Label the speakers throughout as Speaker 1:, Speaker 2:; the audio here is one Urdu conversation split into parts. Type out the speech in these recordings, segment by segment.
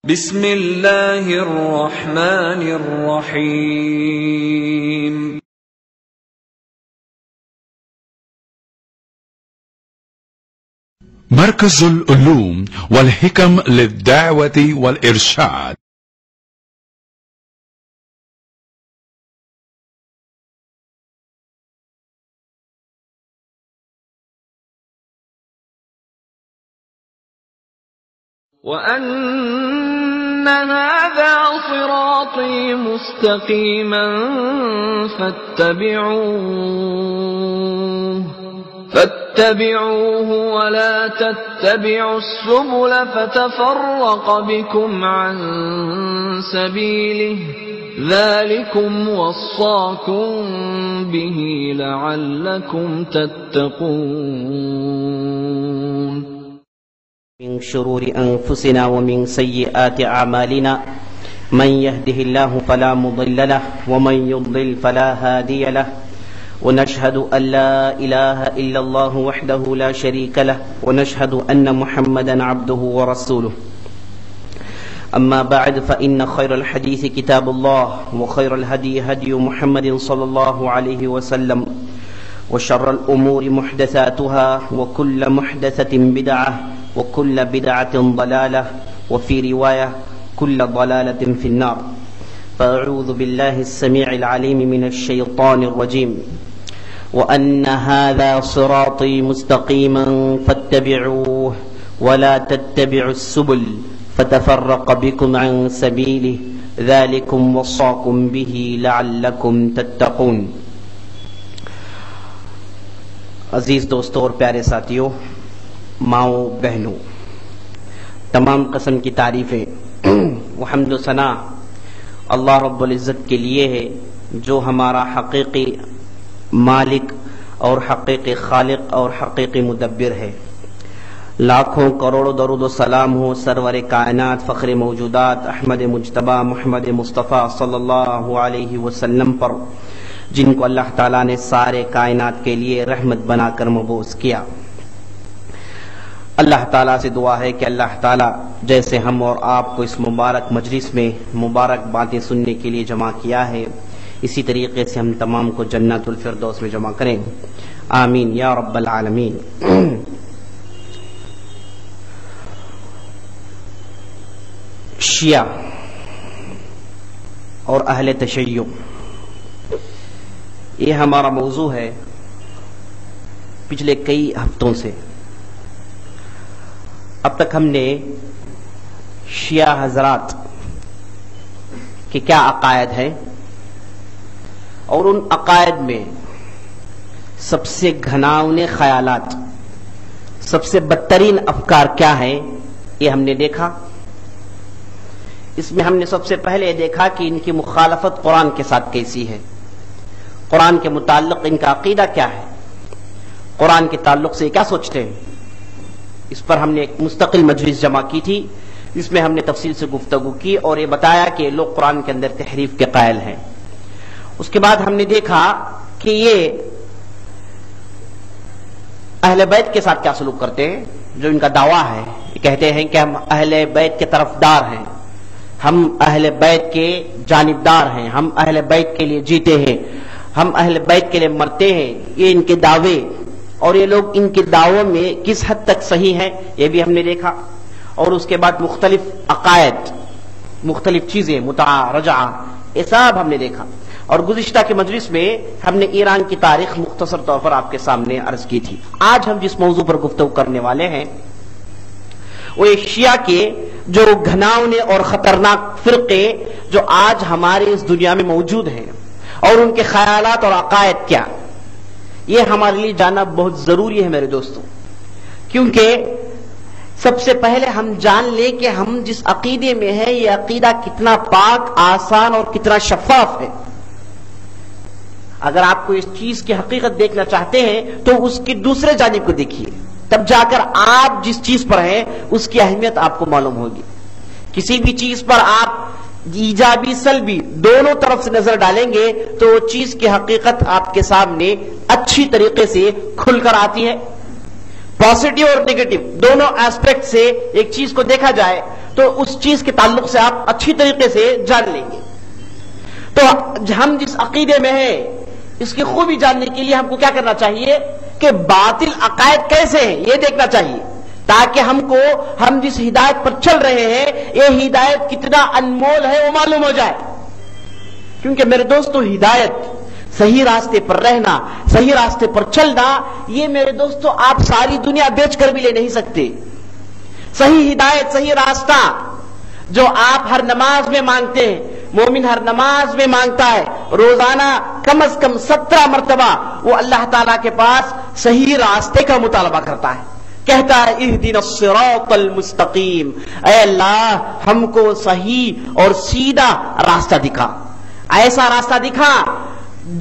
Speaker 1: بسم اللہ الرحمن الرحیم
Speaker 2: مركز العلوم والحكم للدعوة والإرشاد.
Speaker 1: وَأَنَّ هَذَا صِرَاطِي مُسْتَقِيمًا فَاتَّبِعُوهُ وَلَا تَتَّبِعُوا السُّبُلَ فَتَفَرَّقَ بِكُمْ عَن سَبِيلِهِ ذَلِكُمْ وَصَّاكُمْ بِهِ لَعَلَّكُمْ تَتَّقُونَ.
Speaker 3: من شرور أنفسنا ومن سيئات أعمالنا من يهده الله فلا مضل له ومن يضلل فلا هادي له ونشهد أن لا إله إلا الله وحده لا شريك له ونشهد أن محمدا عبده ورسوله. أما بعد فإن خير الحديث كتاب الله وخير الهدي هدي محمد صلى الله عليه وسلم وشر الأمور محدثاتها وكل محدثة بدعة وكل بدعة ضلالة وفي رواية كل ضلالة في النار. فأعوذ بالله السميع العليم من الشيطان الرجيم. وأن هذا صراطي مستقيما فاتبعوه ولا تتبعوا السبل فتفرق بكم عن سبيله ذلكم وصاكم به لعلكم تتقون. عزیز دوستوں اور پیارے ساتھیوں، ماؤں بہنوں، تمام قسم کی تعریفیں و حمد و ثنا اللہ رب العزت کے لیے ہے، جو ہمارا حقیقی مالک اور حقیقی خالق اور حقیقی مدبر ہے. لاکھوں کروڑوں درود و سلام ہو سرور کائنات فخر موجودات احمد مجتبی محمد مصطفیٰ صلی اللہ علیہ وسلم پر، جن کو اللہ تعالیٰ نے سارے کائنات کے لیے رحمت بنا کر مبعوث کیا. اللہ تعالیٰ سے دعا ہے کہ اللہ تعالیٰ جیسے ہم اور آپ کو اس مبارک مجلس میں مبارک باتیں سننے کے لیے جمع کیا ہے، اسی طریقے سے ہم تمام کو جنت الفردوس میں جمع کریں. آمین یا رب العالمین. شیعہ اور اہل تشیع، یہ ہمارا موضوع ہے پچھلے کئی ہفتوں سے. اب تک ہم نے شیعہ حضرات کے کیا عقائد ہیں اور ان عقائد میں سب سے گھناؤنے خیالات، سب سے بدترین افکار کیا ہیں، یہ ہم نے دیکھا. اس میں ہم نے سب سے پہلے دیکھا کہ ان کی مخالفت قرآن کے ساتھ کیسی ہے، قرآن کے متعلق ان کا عقیدہ کیا ہے، قرآن کے تعلق سے کیا سوچتے ہیں. اس پر ہم نے ایک مستقل مجلس جمع کی تھی، جس میں ہم نے تفصیل سے گفتگو کی اور یہ بتایا کہ لوگ قرآن کے اندر تحریف کے قائل ہیں. اس کے بعد ہم نے دیکھا کہ یہ اہل بیت کے ساتھ کیا سلوک کرتے ہیں. جو ان کا دعویٰ ہے، یہ کہتے ہیں کہ ہم اہل بیت کے طرفدار ہیں، ہم اہل بیت کے جانبدار ہیں، ہم اہل بیت کے لیے جیتے ہیں، ہم اہل بیت کے لیے مرتے ہیں. یہ ان کے دعوے، اور یہ لوگ ان کے دعووں میں کس حد تک صحیح ہیں یہ بھی ہم نے دیکھا. اور اس کے بعد مختلف عقائد، مختلف چیزیں، متعہ، رجعہ، یہ سب ہم نے دیکھا. اور گزشتہ کے مجلس میں ہم نے ایران کی تاریخ مختصر طور پر آپ کے سامنے عرض کی تھی. آج ہم جس موضوع پر گفتگو کرنے والے ہیں وہ یہ شیعہ کے جو گھناؤنے اور خطرناک فرقے جو آج ہمارے اس دنیا میں موجود ہیں، اور ان کے خیالات اور عقائد کیا، یہ ہمارے لیے جاننا بہت ضروری ہے میرے دوستوں. کیونکہ سب سے پہلے ہم جان لیں کہ ہم جس عقیدے میں ہیں یہ عقیدہ کتنا پاک، آسان اور کتنا شفاف ہے. اگر آپ کو اس چیز کی حقیقت دیکھنا چاہتے ہیں تو اس کی دوسرے جانب کو دیکھیے، تب جا کر آپ جس چیز پر ہیں اس کی اہمیت آپ کو معلوم ہوگی. کسی بھی چیز پر آپ ایجابی سلبی دونوں طرف سے نظر ڈالیں گے تو وہ چیز کی حقیقت آپ کے سامنے اچھی طریقے سے کھل کر آتی ہے. پازیٹیو اور نیگیٹو دونوں ایسپیکٹ سے ایک چیز کو دیکھا جائے تو اس چیز کے تعلق سے آپ اچھی طریقے سے جان لیں گے. تو ہم جس عقیدے میں ہیں اس کی خوبی جاننے کے لیے ہم کو کیا کرنا چاہیے کہ باطل عقائد کیسے ہیں یہ دیکھنا چاہیے، تاکہ ہم جس ہدایت پر چل رہے ہیں یہ ہدایت کتنا انمول ہے وہ معلوم ہو جائے. کیونکہ میرے دوستو ہدایت، صحیح راستے پر رہنا، صحیح راستے پر چلنا، یہ میرے دوستو آپ ساری دنیا بیچ کر بھی لے نہیں سکتے. صحیح ہدایت، صحیح راستہ جو آپ ہر نماز میں مانگتے ہیں، مومن ہر نماز میں مانگتا ہے، روزانہ کم از کم 17 مرتبہ وہ اللہ تعالیٰ کے پاس صحیح راستے کا مطالبہ کرتا ہے، کہتا ہے اہدنا الصراط المستقیم، اے اللہ ہم کو صحیح اور سیدھا راستہ دکھا، ایسا راستہ دکھا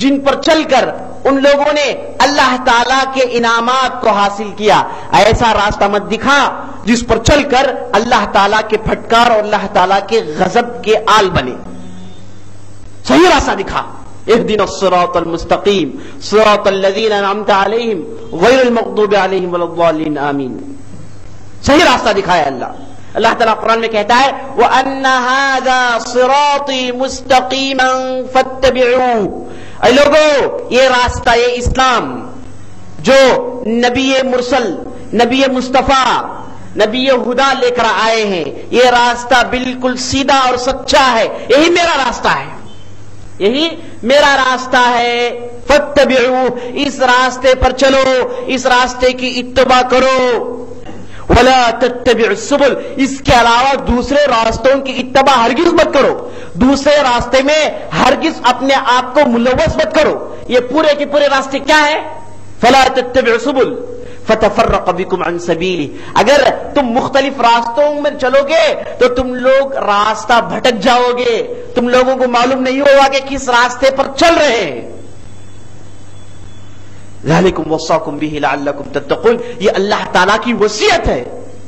Speaker 3: جن پر چل کر ان لوگوں نے اللہ تعالیٰ کے انعامات کو حاصل کیا، ایسا راستہ مت دکھا جس پر چل کر اللہ تعالیٰ کے پھٹکار اور اللہ تعالیٰ کے غضب کے آل بنے. صحیح راستہ دکھا، اہدنا الصراط المستقیم صراط الذین انعمت علیہم غیر المغضوب علیہم ولا الضالین آمین. صحیح راستہ دکھایا اللہ تعالیٰ قرآن میں کہتا ہے وَأَنَّ هَذَا صِرَاطِي مُسْتَقِيمًا فَاتَّبِعُوهُ. اے لوگو یہ راستہ، یہ اسلام جو نبی مرسل، نبی مصطفیٰ، نبی خدا لے کر آئے ہیں، یہ راستہ بالکل سیدھا اور سچا ہے، یہی میرا راستہ ہے، یہی میرا راستہ ہے. فاتبعوه، اس راستے پر چلو، اس راستے کی اتباع کرو. ولا تتبعوا السبل، اس کے علاوہ دوسرے راستوں کی اتباع ہرگز مت کرو، دوسرے راستے میں ہرگز اپنے آپ کو ملوث مت کرو. یہ پورے کے پورے راستے کیا ہے؟ فلا تتبعوا السبل فتفرق بكم عن سبيله. اگر تم مختلف راستوں میں چلو گے تو تم لوگ راستہ بھٹک جاؤ گے، تم لوگوں کو معلوم نہیں ہوگا کہ کس راستے پر چل رہے ہیں. ذالکم وصاکم بہ لعلکم تتقون، یہ اللہ تعالیٰ کی وصیت ہے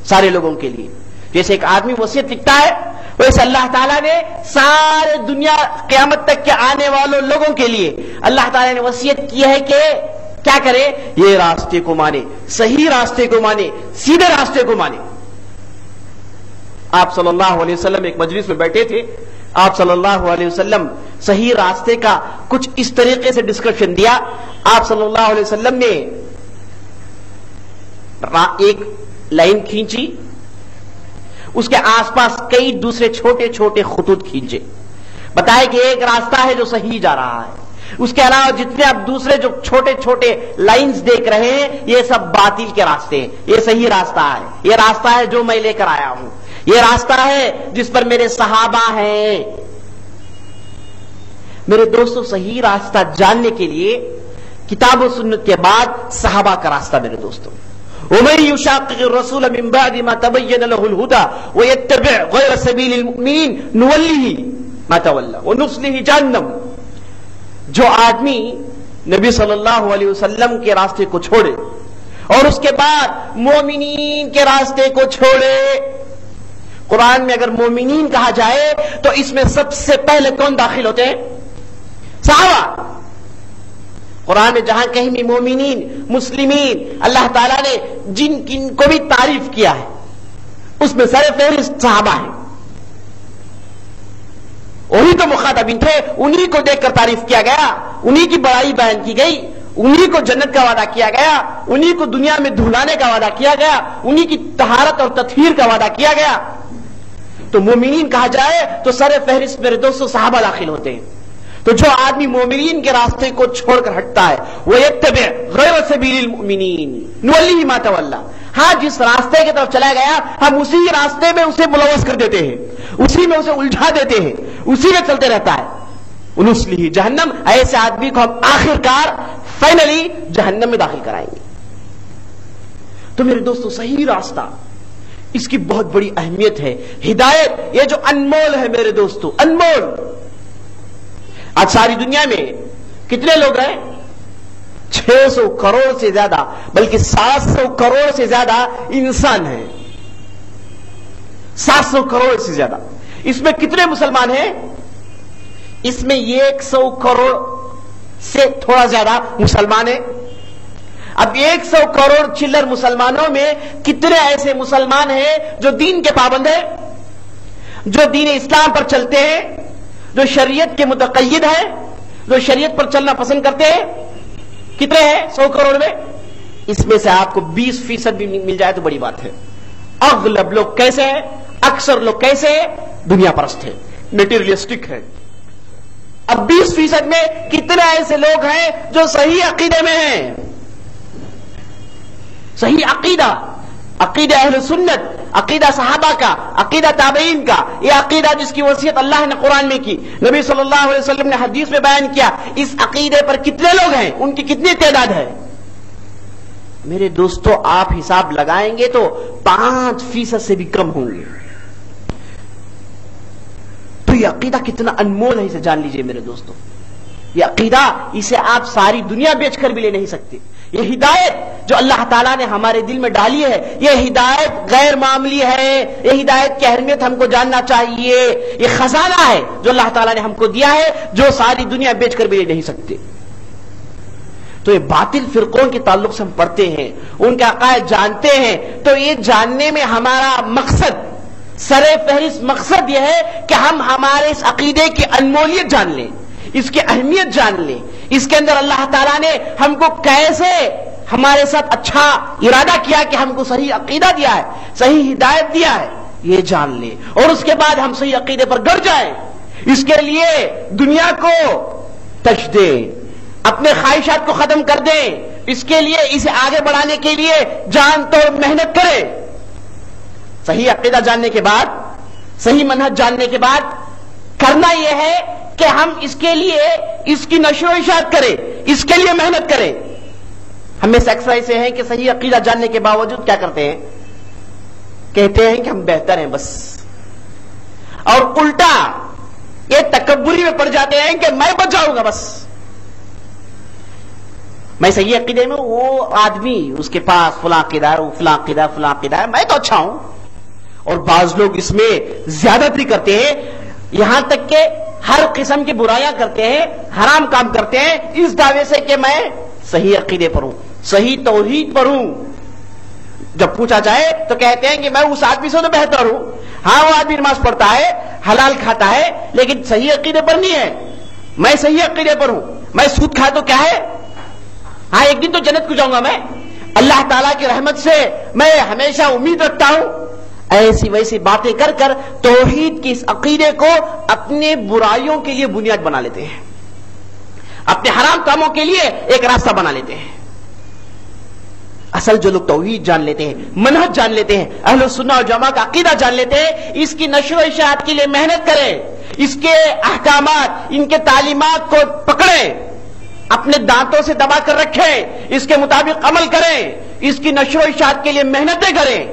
Speaker 3: سارے لوگوں کے لیے. جیسے ایک آدمی وصیت لکھتا ہے ویسے اللہ تعالیٰ نے سارے دنیا قیامت تک کے آنے والوں لوگوں کے لیے اللہ تعالیٰ نے وصیت کی ہے کہ کیا کرے؟ یہ راستے کو مانے، صحیح راستے کو مانے، سیدھے راستے کو مانے. آپ صلی اللہ علیہ وسلم ایک مجلس میں بیٹھے تھے، آپ صلی اللہ علیہ وسلم صحیح راستے کا کچھ اس طریقے سے ڈسکرپشن دیا. آپ صلی اللہ علیہ وسلم نے ایک لائن کھینچی، اس کے آس پاس کئی دوسرے چھوٹے چھوٹے خطوط کھینچے، بتایا کہ ایک راستہ ہے جو صحیح جا رہا ہے، اس کے علاوہ جتنے آپ دوسرے جو چھوٹے چھوٹے لائنز دیکھ رہے ہیں یہ سب باطل کے راستے ہیں، یہ صحیح راستہ ہے، یہ راستہ ہے جو میں لے کر آیا ہوں، یہ راستہ ہے جس پر میرے صحابہ ہیں. میرے دوستو صحیح راستہ جاننے کے لیے کتاب و سنت کے بعد صحابہ کا راستہ میرے دوستو. وَمَن يُشَاقِقِ الرَّسُولَ مِن بَعْدِ مَا تَبَيَّنَ لَهُ الْهُدَى وَيَتَّبِعْ غَيْرَ سَبِيلِ الْمُؤْمِنِينَ نُوَلِّهِ مَا تَوَلَّى وَنُصْلِهِ جَهَنَّمَ. جو آدمی نبی صلی اللہ علیہ وسلم کے راستے کو چھوڑے اور اس کے بعد مومنین کے راستے کو چھوڑے. قرآن میں اگر مومنین کہا جائے تو اس میں سب سے پہلے کون داخل ہوتے ہیں؟ صحابہ. قرآن میں جہاں کہیں بھی مومنین، مسلمین، اللہ تعالیٰ نے جن کن کو بھی تعریف کیا ہے اس میں سر فہرست صحابہ ہیں. وہی تو مخاطبین تھے، انہی کو دیکھ کر تعریف کیا گیا، انہی کی بڑائی بیان کی گئی، انہی کو جنت کا وعدہ کیا گیا، انہی کو دنیا میں دھلانے کا وعدہ کیا گیا، انہی کی طہارت اور تطہیر کا وعدہ کیا گیا. تو مومنین کہا جائے تو سر فہرست میرے دوستوں صحابہ داخل ہوتے ہیں. تو جو آدمی مومنین کے راستے کو چھوڑ کر ہٹتا ہے وہ یتبع غیر سبیل المؤمنین نولیہ ما تولی، ہاں جس راستے کی طرف چلا گیا ہم اسی راستے میں اسے ملوث کر دیتے ہیں، اسی میں اسے الجھا دیتے ہیں، اسی میں چلتے رہتا ہے. ونصلہ جہنم، ایسے آدمی کو ہم آخر کار فائنلی جہنم میں داخل کرائیں گے. تو میرے دوستو صحیح راستہ، اس کی بہت بڑی اہمیت ہے. ہدایت یہ جو انمول ہے میرے دوستو، انمول. آج ساری دنیا میں کتنے لوگ ہیں؟ 600 کروڑ سے زیادہ، بلکہ 700 کروڑ سے زیادہ انسان ہیں. 700 کروڑ سے زیادہ. اس میں کتنے مسلمان ہیں؟ اس میں 100 کروڑ سے تھوڑا زیادہ مسلمان ہیں. اب 100 کروڑ چلر مسلمانوں میں کتنے ایسے مسلمان ہیں جو دین کے پابند ہیں؟ جو دین اسلام پر چلتے ہیں، جو شریعت کے متقید ہیں، جو شریعت پر چلنا پسند کرتے ہیں، کتنے ہیں 100 کروڑ میں؟ اس میں سے آپ کو 20% بھی مل جائے تو بڑی بات ہے۔ اغلب لوگ کیسے ہیں؟ اکثر لوگ کیسے ہیں؟ دنیا پرست ہیں، میٹیریلسٹک ہے۔ اب 20% میں کتنے ایسے لوگ ہیں جو صحیح عقیدے میں ہیں؟ صحیح عقیدہ، عقیدہ اہل سنت، عقیدہ صحابہ کا، عقیدہ تابعین کا، یہ عقیدہ جس کی وصیت اللہ نے قرآن میں کی، نبی صلی اللہ علیہ وسلم نے حدیث میں بیان کیا، اس عقیدے پر کتنے لوگ ہیں؟ ان کی کتنی تعداد ہے؟ میرے دوستو آپ حساب لگائیں گے تو 5% سے بھی کم ہوں گے۔ تو یہ عقیدہ کتنا انمول ہے، اسے جان لیجئے میرے دوستو۔ یہ عقیدہ اسے آپ ساری دنیا بیچ کر بھی لے نہیں سکتے۔ یہ ہدایت جو اللہ تعالیٰ نے ہمارے دل میں ڈالی ہے، یہ ہدایت غیر معمولی ہے، یہ ہدایت کی اہمیت ہم کو جاننا چاہیے۔ یہ خزانہ ہے جو اللہ تعالیٰ نے ہم کو دیا ہے، جو ساری دنیا بیچ کر بھی لے نہیں سکتے۔ تو یہ باطل فرقوں کے تعلق سے ہم پڑھتے ہیں، ان کا عقائد جانتے ہیں، تو یہ جاننے میں ہمارا مقصد، سر فہرست مقصد یہ ہے کہ ہم ہمارے اس عقیدے کی انمولیت جان لیں، اس کی اہمیت جان لیں، اس کے اندر اللہ تعالیٰ نے ہم کو کیسے ہمارے ساتھ اچھا ارادہ کیا کہ ہم کو صحیح عقیدہ دیا ہے، صحیح ہدایت دیا ہے، یہ جان لیں، اور اس کے بعد ہم صحیح عقیدے پر گڑ جائیں۔ اس کے لیے دنیا کو تج دیں، اپنے خواہشات کو ختم کر دیں، اس کے لیے اسے آگے بڑھانے کے لیے جان توڑ محنت کریں۔ صحیح عقیدہ جاننے کے بعد، صحیح منہج جاننے کے بعد کرنا یہ ہے کہ ہم اس کے لیے اس کی نشر و اشاعت کریں، اس کے لیے محنت کریں۔ ہم میں سے اکثر ایسے ہیں کہ صحیح عقیدہ جاننے کے باوجود کیا کرتے ہیں؟ کہتے ہیں کہ ہم بہتر ہیں بس، اور الٹا یہ تکبری میں پڑ جاتے ہیں کہ میں بچ جاؤں گا بس، میں صحیح عقیدے میں، وہ آدمی اس کے پاس فلاں عقیدہ ہے، فلاں عقیدہ، فلاں عقیدہ ہے، میں تو اچھا ہوں۔ اور بعض لوگ اس میں زیادتی کرتے ہیں، یہاں تک کہ ہر قسم کی برائیاں کرتے ہیں، حرام کام کرتے ہیں، اس دعوے سے کہ میں صحیح عقیدے پر ہوں، صحیح توحید پر ہوں۔ جب پوچھا جائے تو کہتے ہیں کہ میں اس آدمی سے تو بہتر ہوں، ہاں وہ آدمی نماز پڑھتا ہے، حلال کھاتا ہے، لیکن صحیح عقیدے پر نہیں ہے، میں صحیح عقیدے پر ہوں، میں سود کھا تو کیا ہے، ہاں ایک دن تو جنت کو جاؤں گا، میں اللہ تعالیٰ کی رحمت سے میں ہمیشہ امید رکھتا ہوں۔ ایسی ویسی باتیں کر کر توحید کی اس عقیدے کو اپنے برائیوں کے لیے بنیاد بنا لیتے ہیں، اپنے حرام کاموں کے لیے ایک راستہ بنا لیتے ہیں۔ اصل جو لوگ توحید جان لیتے ہیں، منہج جان لیتے ہیں، اہل سنہ و جماعت کا عقیدہ جان لیتے ہیں، اس کی نشر و اشاعت کے لیے محنت کریں، اس کے احکامات، ان کے تعلیمات کو پکڑیں، اپنے دانتوں سے دبا کر رکھیں، اس کے مطابق عمل کریں، اس کی نشر و اشاعت کے لیے محنتیں کریں۔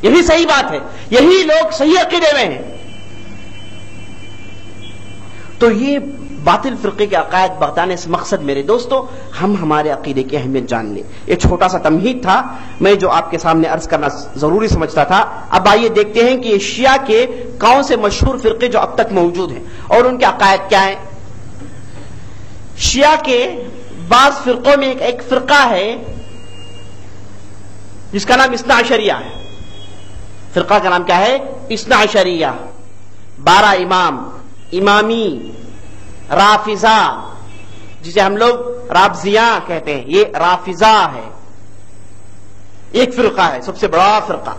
Speaker 3: یہی صحیح بات ہے، یہی لوگ صحیح عقیدے میں ہیں۔ تو یہ باطل فرقے کے عقائد بتانے سے مقصد میرے دوستو، ہم ہمارے عقیدے کی اہمیت جان لیں۔ یہ چھوٹا سا تمہید تھا میں جو آپ کے سامنے عرض کرنا ضروری سمجھتا تھا۔ اب آئیے دیکھتے ہیں کہ یہ شیعہ کے کون سے مشہور فرقے جو اب تک موجود ہیں اور ان کے عقائد کیا ہیں۔ شیعہ کے بعض فرقوں میں ایک فرقہ ہے جس کا نام اثنا عشریہ ہے۔ فرقہ کا نام کیا ہے؟ اثنا عشریہ، 12 امام، امامی، رافضہ، جسے ہم لوگ رافضیاں کہتے ہیں، یہ رافضہ ہے۔ ایک فرقہ ہے، سب سے بڑا فرقہ،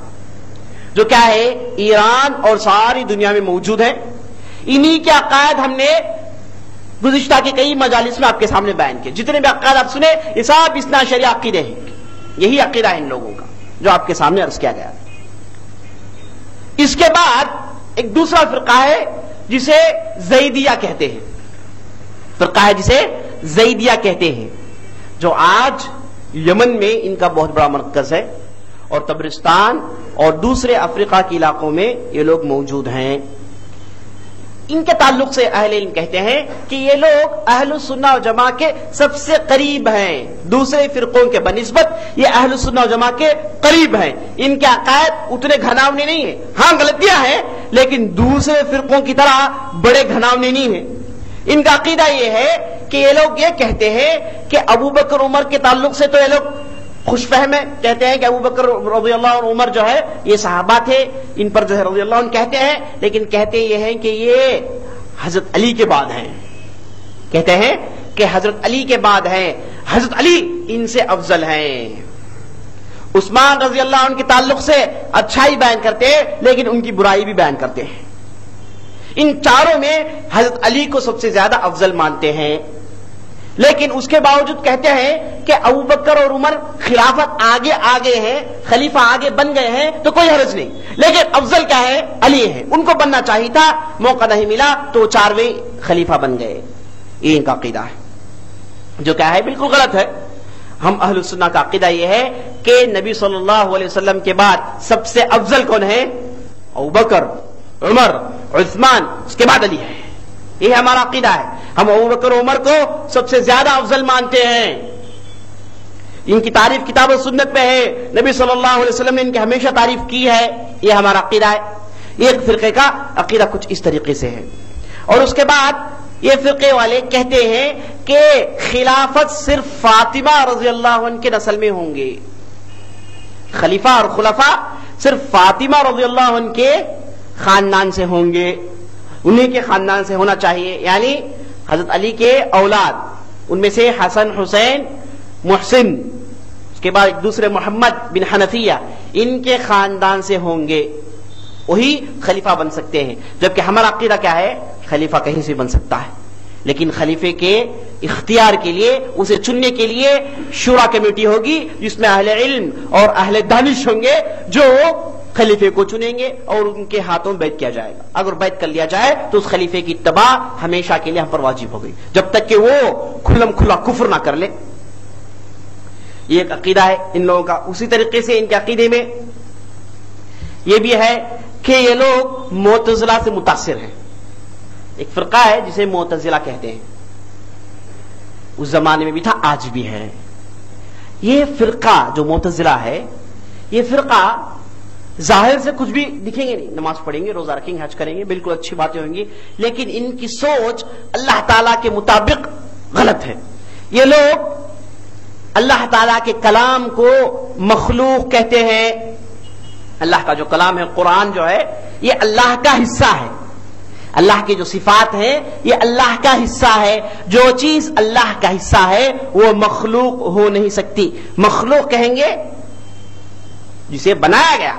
Speaker 3: جو کیا ہے ایران اور ساری دنیا میں موجود ہے۔ انہی کے عقائد ہم نے گزشتہ کے کئی مجالس میں آپ کے سامنے بیان کیے۔ جتنے بھی عقائد آپ سنے یہ سب اثنا عشریہ عقیدے ہیں، یہی عقیدہ ہے ان لوگوں کا جو آپ کے سامنے عرض کیا گیا۔ اس کے بعد ایک دوسرا فرقہ ہے جسے زیدیہ کہتے ہیں، فرقہ ہے جسے زیدیہ کہتے ہیں، جو آج یمن میں ان کا بہت بڑا مرکز ہے، اور تبرستان اور دوسرے افریقہ کے علاقوں میں یہ لوگ موجود ہیں۔ ان کے تعلق سے اہل علم کہتے ہیں کہ یہ لوگ اہل سنہ و جماعت کے سب سے قریب ہیں، دوسرے فرقوں کے بنسبت یہ اہل سنہ و جماعت کے قریب ہیں۔ ان کے عقائد اتنے گھناونے نہیں ہیں، ہاں غلطیاں ہیں لیکن دوسرے فرقوں کی طرح بڑے گھناونے نہیں ہیں۔ ان کا عقیدہ یہ ہے کہ یہ لوگ یہ کہتے ہیں کہ ابو بکر عمر کے تعلق سے تو یہ لوگ خوش فہم ہے، کہتے ہیں کہ ابو بکر رضی اللہ عنہ، عمر جو ہے یہ صحابہ تھے، ان پر جو ہے رضی اللہ عنہ کہتے ہیں، لیکن کہتے یہ ہیں کہ یہ حضرت علی کے بعد ہیں، کہتے ہیں کہ حضرت علی کے بعد ہیں، حضرت علی ان سے افضل ہیں۔ عثمان رضی اللہ عنہ کے تعلق سے اچھائی بیان کرتے ہیں لیکن ان کی برائی بھی بیان کرتے ہیں۔ ان چاروں میں حضرت علی کو سب سے زیادہ افضل مانتے ہیں، لیکن اس کے باوجود کہتے ہیں کہ ابو بکر اور عمر خلافت آگے آگے ہیں، خلیفہ آگے بن گئے ہیں تو کوئی حرج نہیں، لیکن افضل کیا ہے؟ علی ہے، ان کو بننا چاہیے تھا، موقع نہیں ملا تو 4ویں خلیفہ بن گئے۔ یہ ان کا عقیدہ ہے جو کیا ہے بالکل غلط ہے۔ ہم اہل سنہ کا عقیدہ یہ ہے کہ نبی صلی اللہ علیہ وسلم کے بعد سب سے افضل کون ہے؟ ابو بکر، عمر، عثمان، اس کے بعد علی ہے۔ یہ ہمارا عقیدہ ہے، ہم ابو بکر و عمر کو سب سے زیادہ افضل مانتے ہیں۔ ان کی تعریف کتاب و سنت میں ہے، نبی صلی اللہ علیہ وسلم نے ان کی ہمیشہ تعریف کی ہے، یہ ہمارا عقیدہ ہے۔ ایک فرقے کا عقیدہ کچھ اس طریقے سے ہے، اور اس کے بعد یہ فرقے والے کہتے ہیں کہ خلافت صرف فاطمہ رضی اللہ عنہ کے نسل میں ہوں گے، خلیفہ اور خلفاء صرف فاطمہ رضی اللہ عنہ کے خاندان سے ہوں گے، انہیں کے خاندان سے ہونا چاہیے، یعنی حضرت علی کے اولاد، ان میں سے حسن، حسین، محسن، اس کے بعد ایک دوسرے محمد بن حنفیہ، ان کے خاندان سے ہوں گے، وہی خلیفہ بن سکتے ہیں۔ جبکہ ہمارا عقیدہ کیا ہے؟ خلیفہ کہیں سے بن سکتا ہے، لیکن خلیفے کے اختیار کے لیے، اسے چننے کے لیے شورا کمیٹی ہوگی جس میں اہل علم اور اہل دانش ہوں گے جو خلیفے کو چنیں گے اور ان کے ہاتھوں بیعت کیا جائے گا۔ اگر بیعت کر لیا جائے تو اس خلیفے کی اتباع ہمیشہ کے لیے ہم پر واجب ہو گئی، جب تک کہ وہ کھلم کھلا کفر نہ کر لے۔ یہ ایک عقیدہ ہے ان لوگوں کا۔ اسی طریقے سے ان کے عقیدے میں یہ بھی ہے کہ یہ لوگ معتزلہ سے متاثر ہیں۔ ایک فرقہ ہے جسے معتزلہ کہتے ہیں، اس زمانے میں بھی تھا، آج بھی ہے۔ یہ فرقہ جو معتزلہ ہے، یہ فرقہ ظاہر سے کچھ بھی دکھیں گے نہیں، نماز پڑھیں گے، روزہ رکھیں گے، حج کریں گے، بالکل اچھی باتیں ہوں گی، لیکن ان کی سوچ اللہ تعالیٰ کے مطابق غلط ہے۔ یہ لوگ اللہ تعالیٰ کے کلام کو مخلوق کہتے ہیں۔ اللہ کا جو کلام ہے، قرآن جو ہے، یہ اللہ کا حصہ ہے، اللہ کی جو صفات ہیں یہ اللہ کا حصہ ہے۔ جو چیز اللہ کا حصہ ہے وہ مخلوق ہو نہیں سکتی۔ مخلوق کہیں گے جسے بنایا گیا،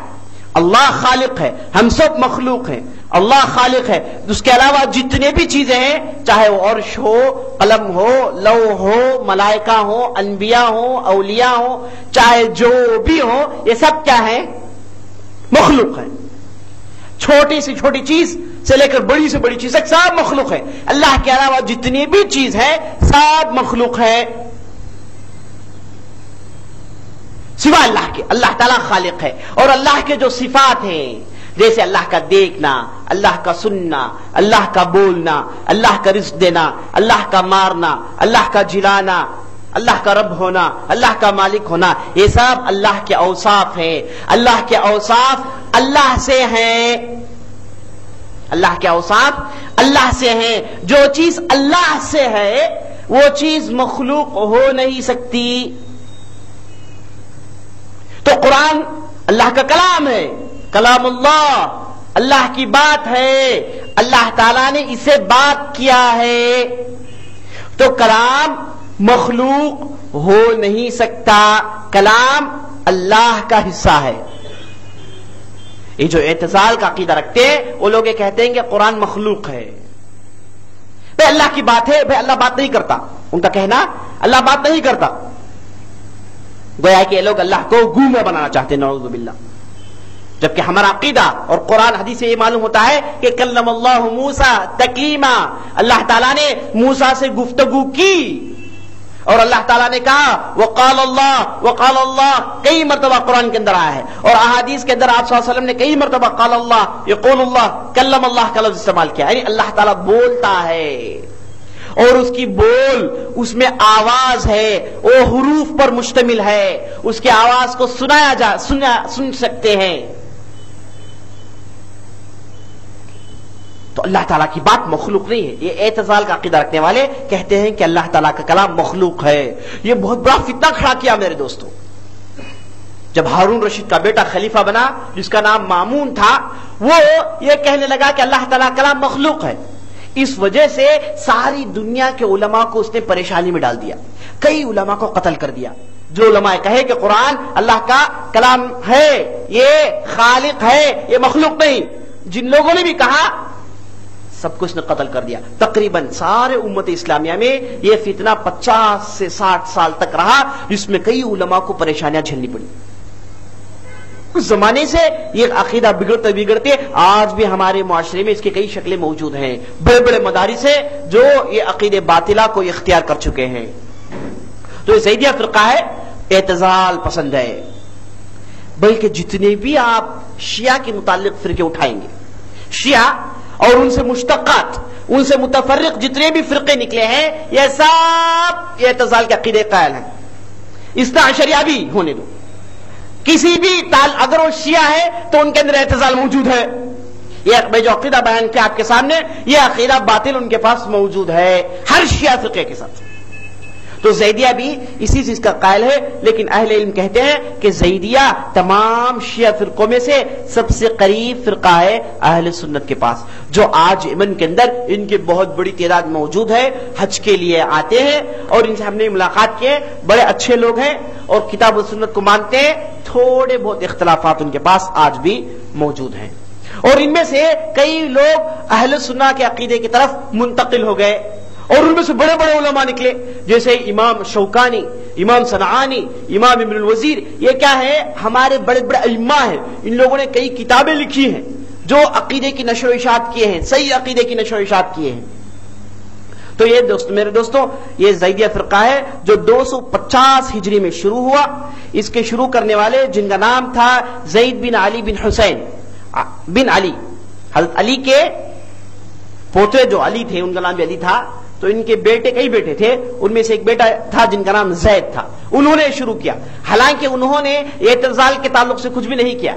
Speaker 3: اللہ خالق ہے، ہم سب مخلوق ہیں، اللہ خالق ہے۔ اس کے علاوہ جتنے بھی چیزیں ہیں، چاہے وہ عرش ہو، قلم ہو، لوح ہو، ملائکہ ہو، انبیاء ہو، اولیاء ہو، چاہے جو بھی ہو، یہ سب کیا ہے؟ مخلوق ہے۔ چھوٹی سے چھوٹی چیز سے لے کر بڑی سے بڑی چیز تک سب مخلوق ہے۔ اللہ کے علاوہ جتنی بھی چیز ہے سب مخلوق ہے سوا اللہ کے۔ اللہ تعالیٰ خالق ہے، اور اللہ کے جو صفات ہیں، جیسے اللہ کا دیکھنا، اللہ کا سننا، اللہ کا بولنا، اللہ کا رزق دینا، اللہ کا مارنا، اللہ کا جلانا، اللہ کا رب ہونا، اللہ کا مالک ہونا، یہ سب اللہ کے اوصاف ہیں۔ اللہ کے اوصاف اللہ سے ہیں، اللہ کے اوصاف اللہ سے ہیں۔ جو چیز اللہ سے ہے وہ چیز مخلوق ہو نہیں سکتی۔ تو قرآن اللہ کا کلام ہے، کلام اللہ، اللہ کی بات ہے، اللہ تعالیٰ نے اسے بات کیا ہے، تو کلام مخلوق ہو نہیں سکتا، کلام اللہ کا حصہ ہے۔ یہ جو اعتزال کا عقیدہ رکھتے ہیں وہ لوگ یہ کہتے ہیں کہ قرآن مخلوق ہے، بھائی اللہ کی بات ہے، بھائی اللہ بات نہیں کرتا، ان کا کہنا اللہ بات نہیں کرتا، گویا کہ یہ لوگ اللہ کو گونگا بنانا چاہتے ہیں، نعوذ باللہ۔ جبکہ ہمارا عقیدہ اور قرآن حدیث سے یہ معلوم ہوتا ہے کہ کلم اللہ موسیٰ تکلیما، اللہ تعالیٰ نے موسیٰ سے گفتگو کی، اور اللہ تعالیٰ نے کہا وقال اللہ کئی مرتبہ قرآن کے اندر آیا ہے، اور احادیث کے اندر آپ صلی اللہ علیہ وسلم نے کئی مرتبہ قال اللہ، یقول اللہ، کلم اللہ کا لفظ استعمال کیا، یعنی اللہ تعالیٰ بولتا ہے، اور اس کی بول، اس میں آواز ہے، وہ حروف پر مشتمل ہے، اس کی آواز کو سن سکتے ہیں۔ تو اللہ تعالیٰ کی بات مخلوق نہیں ہے۔ یہ اعتزال کا عقیدہ رکھنے والے کہتے ہیں کہ اللہ تعالیٰ کا کلام مخلوق ہے۔ یہ بہت بڑا فتنہ کھڑا کیا میرے دوستوں، جب ہارون رشید کا بیٹا خلیفہ بنا جس کا نام مامون تھا، وہ یہ کہنے لگا کہ اللہ تعالیٰ کلام مخلوق ہے، اس وجہ سے ساری دنیا کے علماء کو اس نے پریشانی میں ڈال دیا، کئی علماء کو قتل کر دیا۔ جو علماء کہے کہ قرآن اللہ کا کلام ہے، یہ خالق ہے، یہ مخلوق نہیں، جن لوگوں نے بھی کہا سب کو اس نے قتل کر دیا۔ تقریباً سارے امت اسلامیہ میں یہ فتنہ 50 سے 60 سال تک رہا، جس میں کئی علماء کو پریشانیاں جھیلنی پڑی۔ اس زمانے سے یہ عقیدہ بگڑتے بگڑتے آج بھی ہمارے معاشرے میں اس کی کئی شکلیں موجود ہیں۔ بڑے بڑے مدارس ہیں جو یہ عقیدے باطلہ کو اختیار کر چکے ہیں۔ تو یہ زیدیہ فرقہ ہے، اعتزال پسند ہے، بلکہ جتنے بھی آپ شیعہ کے متعلق فرقے اٹھائیں گے، شیعہ اور ان سے مشتقات، ان سے متفرق جتنے بھی فرقے نکلے ہیں، یہ سب اعتزال کے عقیدے قائل ہیں۔ اثنا عشریہ بھی ہونے دو، کسی بھی اگر وہ شیعہ ہے تو ان کے اندر اعتزال موجود ہے۔ یہ میں جو عقیدہ بیان کیا آپ کے سامنے، یہ عقیدہ باطل ان کے پاس موجود ہے ہر شیعہ فرقے کے ساتھ۔ تو زیدیہ بھی اسی چیز کا قائل ہے، لیکن اہل علم کہتے ہیں کہ زیدیہ تمام شیعہ فرقوں میں سے سب سے قریب فرقہ ہے اہل سنت کے پاس، جو آج یمن کے اندر ان کی بہت بڑی تعداد موجود ہے، حج کے لیے آتے ہیں اور ان سے ہم نے ملاقات کی ہے، بڑے اچھے لوگ ہیں اور کتاب و سنت کو مانتے ہیں۔ تھوڑے بہت اختلافات ان کے پاس آج بھی موجود ہیں، اور ان میں سے کئی لوگ اہل سنت کے عقیدے کی طرف منتقل ہو گئے، اور ان میں سے بڑے بڑے علماء نکلے، جیسے امام شوکانی، امام صنعانی، امام ابن الوزیر۔ یہ کیا ہے؟ ہمارے بڑے بڑے ائمہ ہیں، ان لوگوں نے کئی کتابیں لکھی ہیں جو عقیدے کی نشر و اشاعت کیے ہیں، صحیح عقیدے کی نشر و اشاعت کیے ہیں۔ تو یہ میرے دوستوں، یہ زیدیہ فرقہ ہے جو 250 ہجری میں شروع ہوا۔ اس کے شروع کرنے والے جن کا نام تھا زید بن علی بن حسین بن علی، حضرت علی کے پوتے جو علی تھے ان کا نام بھی علی تھا، تو ان کے بیٹے کئی بیٹے تھے، ان میں سے ایک بیٹا تھا جن کا نام زید تھا، انہوں نے شروع کیا۔ حالانکہ انہوں نے اعتزال کے تعلق سے کچھ بھی نہیں کیا،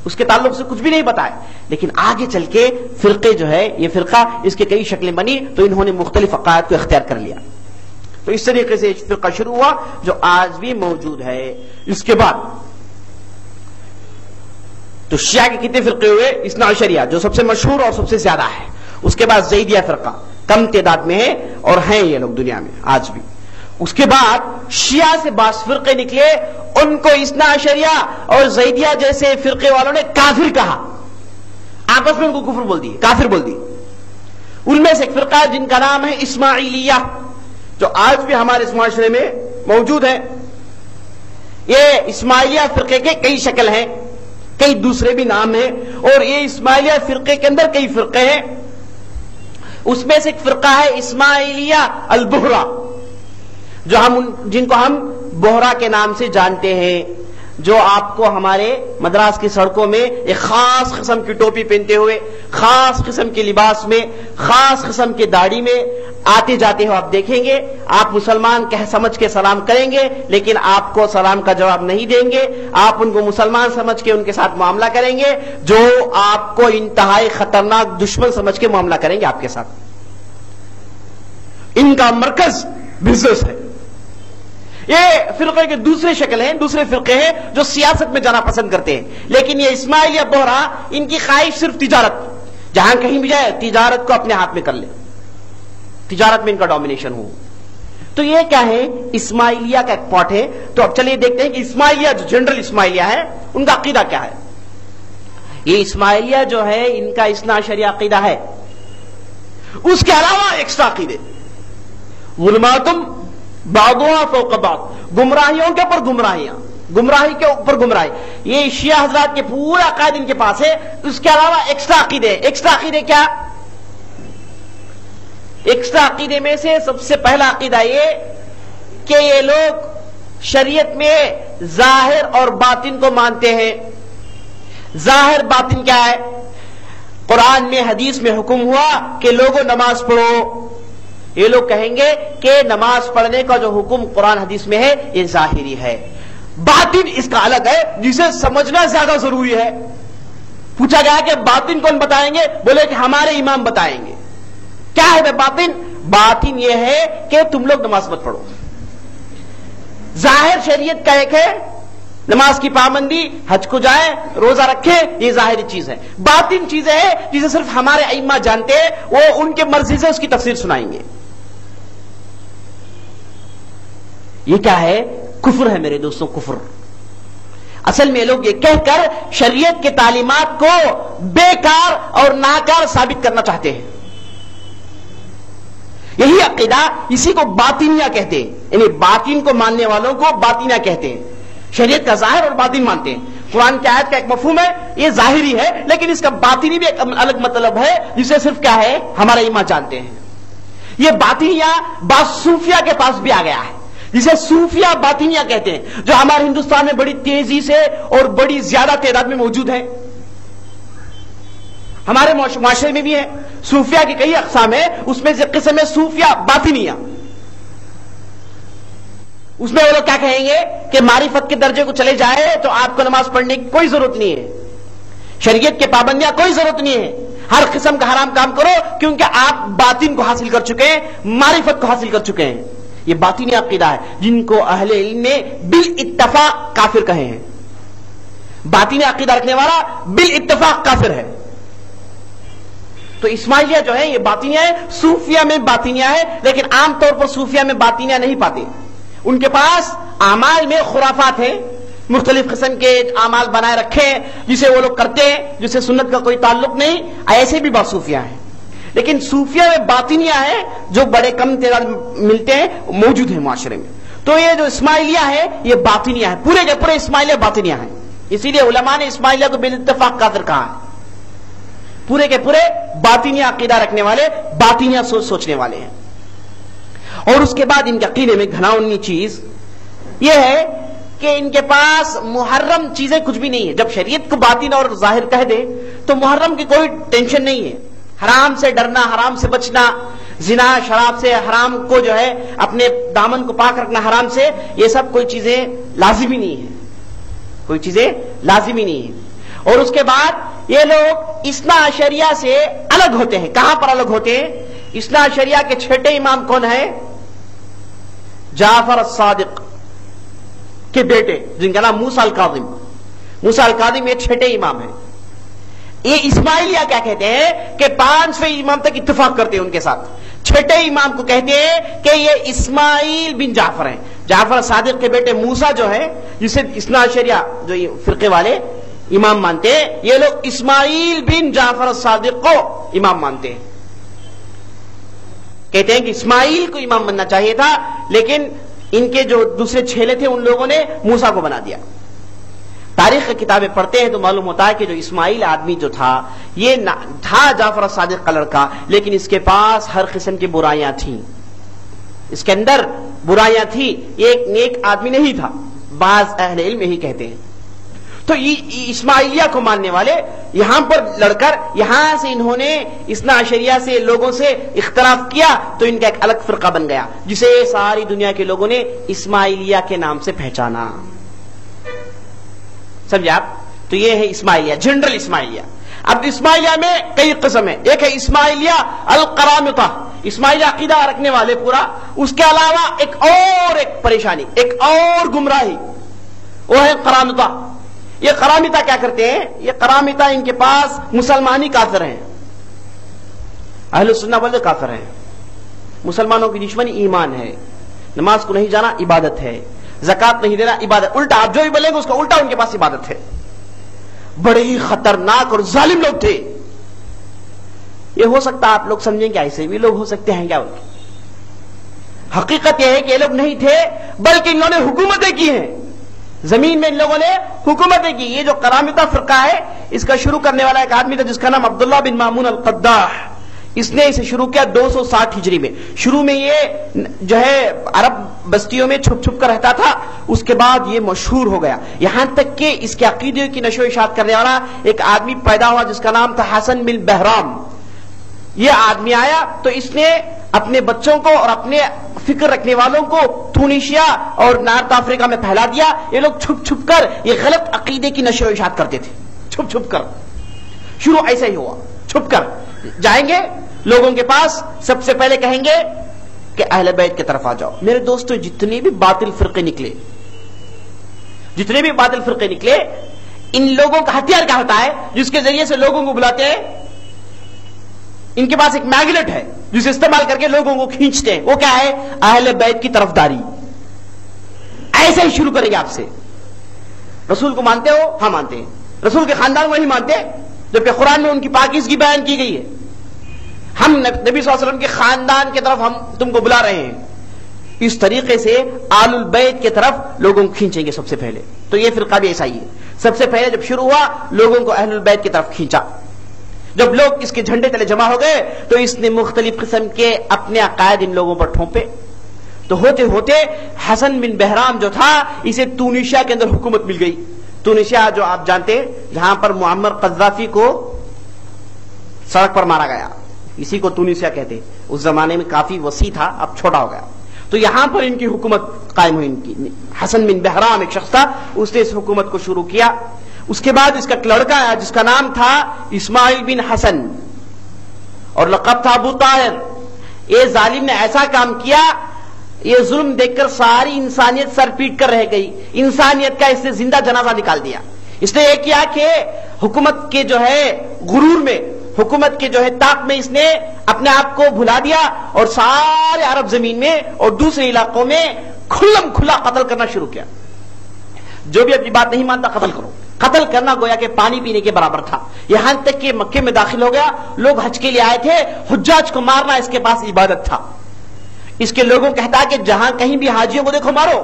Speaker 3: اس کے تعلق سے کچھ بھی نہیں بتایا، لیکن آگے چل کے فرقے جو ہے یہ فرقہ اس کے کئی شکلیں بنی، تو انہوں نے مختلف عقائد کو اختیار کر لیا۔ تو اس طریقے سے فرقہ شروع ہوا جو آج بھی موجود ہے۔ اس کے بعد تو شیعہ کے کتنے فرقے ہوئے؟ اثنا عشریہ جو سب سے مشہور اور سب سے زیادہ ہے، اس کے بعد زیدیہ فرقہ کم تعداد میں ہے اور ہیں یہ لوگ دنیا میں آج بھی۔ اس کے بعد شیعہ سے بعض فرقے نکلے، ان کو اثنا عشریہ اور زیدیہ جیسے فرقے والوں نے کافر کہا، آپس میں ان کو کفر بول دی، کافر بول دی۔ ان میں سے ایک فرقہ جن کا نام ہے اسماعیلیہ، جو آج بھی ہمارے اس معاشرے میں موجود ہے۔ یہ اسماعیلیہ فرقے کے کئی شکل ہیں، کئی دوسرے بھی نام ہیں، اور یہ اسماعیلیہ فرقے کے اندر کئی فرقے ہیں۔ اس میں سے ایک فرقہ ہے اسماعیلیہ البہرا، جو جن کو ہم بہرا کے نام سے جانتے ہیں، جو آپ کو ہمارے مدراس کی سڑکوں میں ایک خاص قسم کی ٹوپی پہنتے ہوئے، خاص قسم کے لباس میں، خاص قسم کی داڑھی میں آتے جاتے ہو آپ دیکھیں گے۔ آپ مسلمان سمجھ کے سلام کریں گے، لیکن آپ کو سلام کا جواب نہیں دیں گے، آپ ان کو مسلمان سمجھ کے ان کے ساتھ معاملہ کریں گے، جو آپ کو انتہائی خطرناک دشمن سمجھ کے معاملہ کریں گے آپ کے ساتھ۔ ان کا مرکز بزنس ہے۔ یہ فرقے کے دوسرے شکل ہیں، دوسرے فرقے ہیں جو سیاست میں جانا پسند کرتے ہیں، لیکن یہ اسماعیلیہ بہرا ان کی خواہش صرف تجارت، جہاں کہیں بھی جائے تجارت کو اپنے ہاتھ میں کر لے، تجارت میں ان کا ڈومینیشن ہو۔ تو یہ کیا ہے؟ اسماعیلیہ کا ایک پارٹ ہے۔ تو اب چلیے دیکھتے ہیں کہ اسماعیلیہ جو جنرل اسماعیلیہ ہے ان کا عقیدہ کیا ہے۔ یہ اسماعیلیہ جو ہے ان کا اثنا عشریہ عقیدہ ہے، اس کے علاوہ ایکسٹرا عقیدے، ظلماتم بعضها فوق بعض، گمراہیوں کے اوپر گمراہیاں، گمراہی کے اوپر گمراہی، یہ شیعہ حضرات کے پورا عقائد ان کے پاس ہے۔ اس کے علاوہ ایکسٹرا عقیدے، ایکسٹرا عقیدے کیا؟ ایکسٹرا عقیدے میں سے سب سے پہلا عقیدہ یہ کہ یہ لوگ شریعت میں ظاہر اور باطن کو مانتے ہیں۔ ظاہر باطن کیا ہے؟ قرآن میں حدیث میں حکم ہوا کہ لوگوں نماز پڑھو، یہ لوگ کہیں گے کہ نماز پڑھنے کا جو حکم قرآن حدیث میں ہے یہ ظاہری ہے، باطن اس کا الگ ہے جسے سمجھنا زیادہ ضروری ہے۔ پوچھا گیا کہ باطن کون بتائیں گے؟ بولے کہ ہمارے امام بتائیں گے۔ کیا ہے باطن؟ باطن یہ ہے کہ تم لوگ نماز مت پڑھو۔ ظاہر شریعت کا ایک ہے نماز کی پابندی، حج کو جائے، روزہ رکھے، یہ ظاہری چیز ہے. باطن چیزیں ہیں جسے صرف ہمارے ائمہ جانتے ہیں، وہ ان کے مرضی سے اس کی تفسیر سنائیں گے. یہ کیا ہے؟ کفر ہے میرے دوستوں، کفر. اصل میں لوگ یہ کہہ کر شریعت کے تعلیمات کو بیکار اور ناکار ثابت کرنا چاہتے ہیں. یہی عقیدہ، اسی کو باطنیہ کہتے ہیں. یعنی باطن کو ماننے والوں کو باطنیہ کہتے ہیں. شریعت کا ظاہر اور باطن مانتے ہیں. قرآن کی آیت کا ایک مفہوم ہے، یہ ظاہری ہے، لیکن اس کا باطنی بھی ایک الگ مطلب ہے جسے صرف کیا ہے ہمارے ائمہ جانتے ہیں. یہ باطنیہ بعض صوفیہ کے پاس بھی آ گیا ہے، جسے صوفیہ باطنیہ کہتے ہیں، جو ہمارے ہندوستان میں بڑی تیزی سے اور بڑی زیادہ تعداد میں موجود ہیں. ہمارے معاشرے میں بھی ہے. صوفیہ کی کئی اقسام ہیں، اس میں سے قسم ہے صوفیہ باطنیہ. اس میں وہ لوگ کیا کہیں گے کہ معرفت کے درجے کو چلے جائے تو آپ کو نماز پڑھنے کی کوئی ضرورت نہیں ہے، شریعت کے پابندیاں کوئی ضرورت نہیں ہے، ہر قسم کا حرام کام کرو کیونکہ آپ باطن کو حاصل کر چکے ہیں، معرفت کو حاصل کر چکے ہیں. یہ باطنی عقیدہ ہے جن کو اہل علم نے بالاتفاق کافر کہے ہیں. باطنی عقیدہ رکھنے والا بالاتفاق کافر ہے. تو اسماعیلیہ جو ہے یہ باطنیہ ہے، صوفیہ میں باطنیہ ہے، لیکن عام طور پر صوفیہ میں باطنیہ نہیں پاتے. ان کے پاس اعمال میں خرافات ہیں، مختلف قسم کے اعمال بنائے رکھے ہیں جسے وہ لوگ کرتے ہیں، جسے سنت کا کوئی تعلق نہیں. ایسے بھی بہت صوفیہ ہیں، لیکن صوفیہ میں باطنیہ ہے جو بڑے کم تعداد ملتے ہیں، موجود ہیں معاشرے میں. تو یہ جو اسماعیلیہ ہے یہ باطنیہ ہے، پورے کے پورے اسماعیلیہ باطنیہ ہیں. اسی لیے علماء نے اسماعیلیہ کو بالاتفاق کافر کہا ہے. پورے کے پورے باطنیہ عقیدہ رکھنے والے، باطنیہ سوچنے والے ہیں. اور اس کے بعد ان کے عقیدے میں گھناؤنی چیز یہ ہے کہ ان کے پاس محرم چیزیں کچھ بھی نہیں ہے. جب شریعت کو باطن اور ظاہر کہہ دے تو محرم کی کوئی ٹینشن نہیں ہے. حرام سے ڈرنا، حرام سے بچنا، زنا شراب سے، حرام کو جو ہے اپنے دامن کو پاک رکھنا حرام سے، یہ سب کوئی چیزیں لازمی نہیں ہے، کوئی چیزیں لازمی نہیں ہے. اور اس کے بعد یہ لوگ اثنا عشریہ سے الگ ہوتے ہیں. کہاں پر الگ ہوتے ہیں؟ اثنا عشریہ کے چھٹے امام کون ہے؟ جعفر الصادق کے بیٹے جن کا نام موسیٰ الکاظم. موسیٰ الکاظم یہ چھٹے امام ہیں. یہ اسماعیلیہ کیا کہتے ہیں کہ 5ویں امام تک اتفاق کرتے ہیں ان کے ساتھ. چھٹے امام کو کہتے ہیں کہ یہ اسماعیل بن جعفر ہیں. جعفر صادق کے بیٹے موسیٰ جو ہے، جسے اثنا عشریہ جو یہ فرقے والے امام مانتے ہیں، یہ لوگ اسماعیل بن جعفر الصادق کو امام مانتے ہیں. کہتے ہیں کہ اسماعیل کو امام بننا چاہیے تھا، لیکن ان کے جو دوسرے چھیلے تھے ان لوگوں نے موسیٰ کو بنا دیا. تاریخ کی کتابیں پڑھتے ہیں تو معلوم ہوتا ہے کہ جو اسماعیل آدمی جو تھا یہ تھا جعفر الصادق کا لڑکا، لیکن اس کے پاس ہر قسم کی برائیاں تھیں، اس کے اندر برائیاں تھیں، یہ ایک نیک آدمی نہیں تھا. بعض اہل علم یہی کہتے ہیں. تو اسماعیلیہ کو ماننے والے یہاں پر لڑ کر یہاں سے انہوں نے اثنا عشریہ سے لوگوں سے اختلاف کیا تو ان کا ایک الگ فرقہ بن گیا جسے ساری دنیا کے لوگوں نے اسماعیلیہ کے نام سے پہچانا. سمجھے آپ؟ تو یہ ہے اسماعیلیہ، جنرل اسماعیلیہ. اب اسماعیلیہ میں کئی قسم ہیں. ایک ہے اسماعیلیہ القرامطہ، اسماعیلیہ عقیدہ رکھنے والے پورا. اس کے علاوہ ایک پریشانی، ایک اور گمراہی، وہ ہے قرامطہ. یہ قرامطہ کیا کرتے ہیں؟ یہ قرامطہ ان کے پاس مسلمانی کافر ہیں. اہل سنہ والے کافر ہیں. مسلمانوں کی دشمنی ایمان ہے، نماز کو نہیں جانا عبادت ہے، زکات نہیں دینا عبادت. الٹا آپ جو بھی بولیں گے اس کا الٹا ان کے پاس عبادت ہے. بڑے ہی خطرناک اور ظالم لوگ تھے. یہ ہو سکتا آپ لوگ سمجھیں کہ ایسے بھی لوگ ہو سکتے ہیں کیا؟ حقیقت یہ ہے کہ یہ لوگ نہیں تھے، بلکہ انہوں نے حکومتیں کی ہیں. زمین میں ان لوگوں نے حکومتیں کی. یہ جو قرامطہ فرقہ ہے اس کا شروع کرنے والا ایک آدمی تھا جس کا نام عبداللہ بن مامون القداح. اس نے اسے شروع کیا 260 ہجری میں. شروع میں یہ جو ہے عرب بستیوں میں چھپ چھپ کر رہتا تھا، اس کے بعد یہ مشہور ہو گیا، یہاں تک کہ اس کے عقیدے کی نشو و اشاعت کرنے والا ایک آدمی پیدا ہوا جس کا نام تھا حسن بن بہرام. یہ آدمی آیا تو اس نے اپنے بچوں کو اور اپنے فکر رکھنے والوں کو ٹونیشیا اور نارتھ افریقہ میں پھیلا دیا. یہ لوگ چھپ چھپ کر یہ غلط عقیدے کی نشر و اشاعت کرتے تھے، چھپ چھپ کر. شروع ایسا ہی ہوا، چھپ کر جائیں گے لوگوں کے پاس، سب سے پہلے کہیں گے کہ اہل بیت کی طرف آ جاؤ. میرے دوستو جتنے بھی باطل فرقے نکلے، جتنے بھی باطل فرقے نکلے، ان لوگوں کا ہتھیار کیا ہوتا ہے جس کے ذریعے سے لوگوں کو بلاتے ہیں؟ ان کے پاس ایک میگنیٹ ہے جسے استعمال کر کے لوگوں کو کھینچتے ہیں. وہ کیا ہے؟ اہل بیت کی طرفداری. ایسے ہی شروع کریں گے آپ سے. رسول کو مانتے ہو؟ ہاں مانتے ہیں. رسول کے خاندان کو نہیں مانتے جبکہ قرآن میں ان کی پاکیزگی بیان کی گئی ہے. ہم نبی صلی اللہ علیہ وسلم کے خاندان کی طرف ہم تم کو بلا رہے ہیں. اس طریقے سے آل البیت کی طرف لوگوں کو کھینچیں گے. سب سے پہلے تو یہ فرقہ بھی ایسا ہی ہے. سب سے پہلے جب شروع ہوا لوگوں کو اہل البیت کی طرف کھینچا. جب لوگ اس کے جھنڈے تلے جمع ہو گئے تو اس نے مختلف قسم کے اپنے عقائد ان لوگوں پر ٹھونپے. تو ہوتے ہوتے حسن بن بہرام جو تھا اسے تونیشیا کے اندر حکومت مل گئی. تونیشیا جو آپ جانتے ہیں جہاں پر معمر قذافی کو سڑک پر مارا گیا، اسی کو تونیشیا کہتے ہیں. اس زمانے میں کافی وسیع تھا، اب چھوٹا ہو گیا. تو یہاں پر ان کی حکومت قائم ہوئی. ان کی حسن بن بہرام ایک شخص تھا، اس نے اس حکومت کو شروع کیا. اس کے بعد اس کا ایک لڑکا ہے جس کا نام تھا اسماعیل بن حسن اور لقب تھا ابو طاہر. یہ ظالم نے ایسا کام کیا، یہ ظلم دیکھ کر ساری انسانیت سر پیٹ کر رہ گئی. انسانیت کا اس نے زندہ جنازہ نکال دیا. اس نے یہ کیا کہ حکومت کے جو ہے غرور میں، حکومت کے جو ہے طاق میں اس نے اپنے آپ کو بھلا دیا اور سارے عرب زمین میں اور دوسرے علاقوں میں کھلم کھلا قتل کرنا شروع کیا. جو بھی اپنی بات نہیں مانتا قتل کرو. قتل کرنا گویا کہ پانی پینے کے برابر تھا. یہاں تک کہ مکے میں داخل ہو گیا. لوگ حج کے لیے آئے تھے، حجاج کو مارنا اس کے پاس عبادت تھا. اس کے لوگوں کہتا کہ جہاں کہیں بھی حاجیوں کو دیکھو مارو.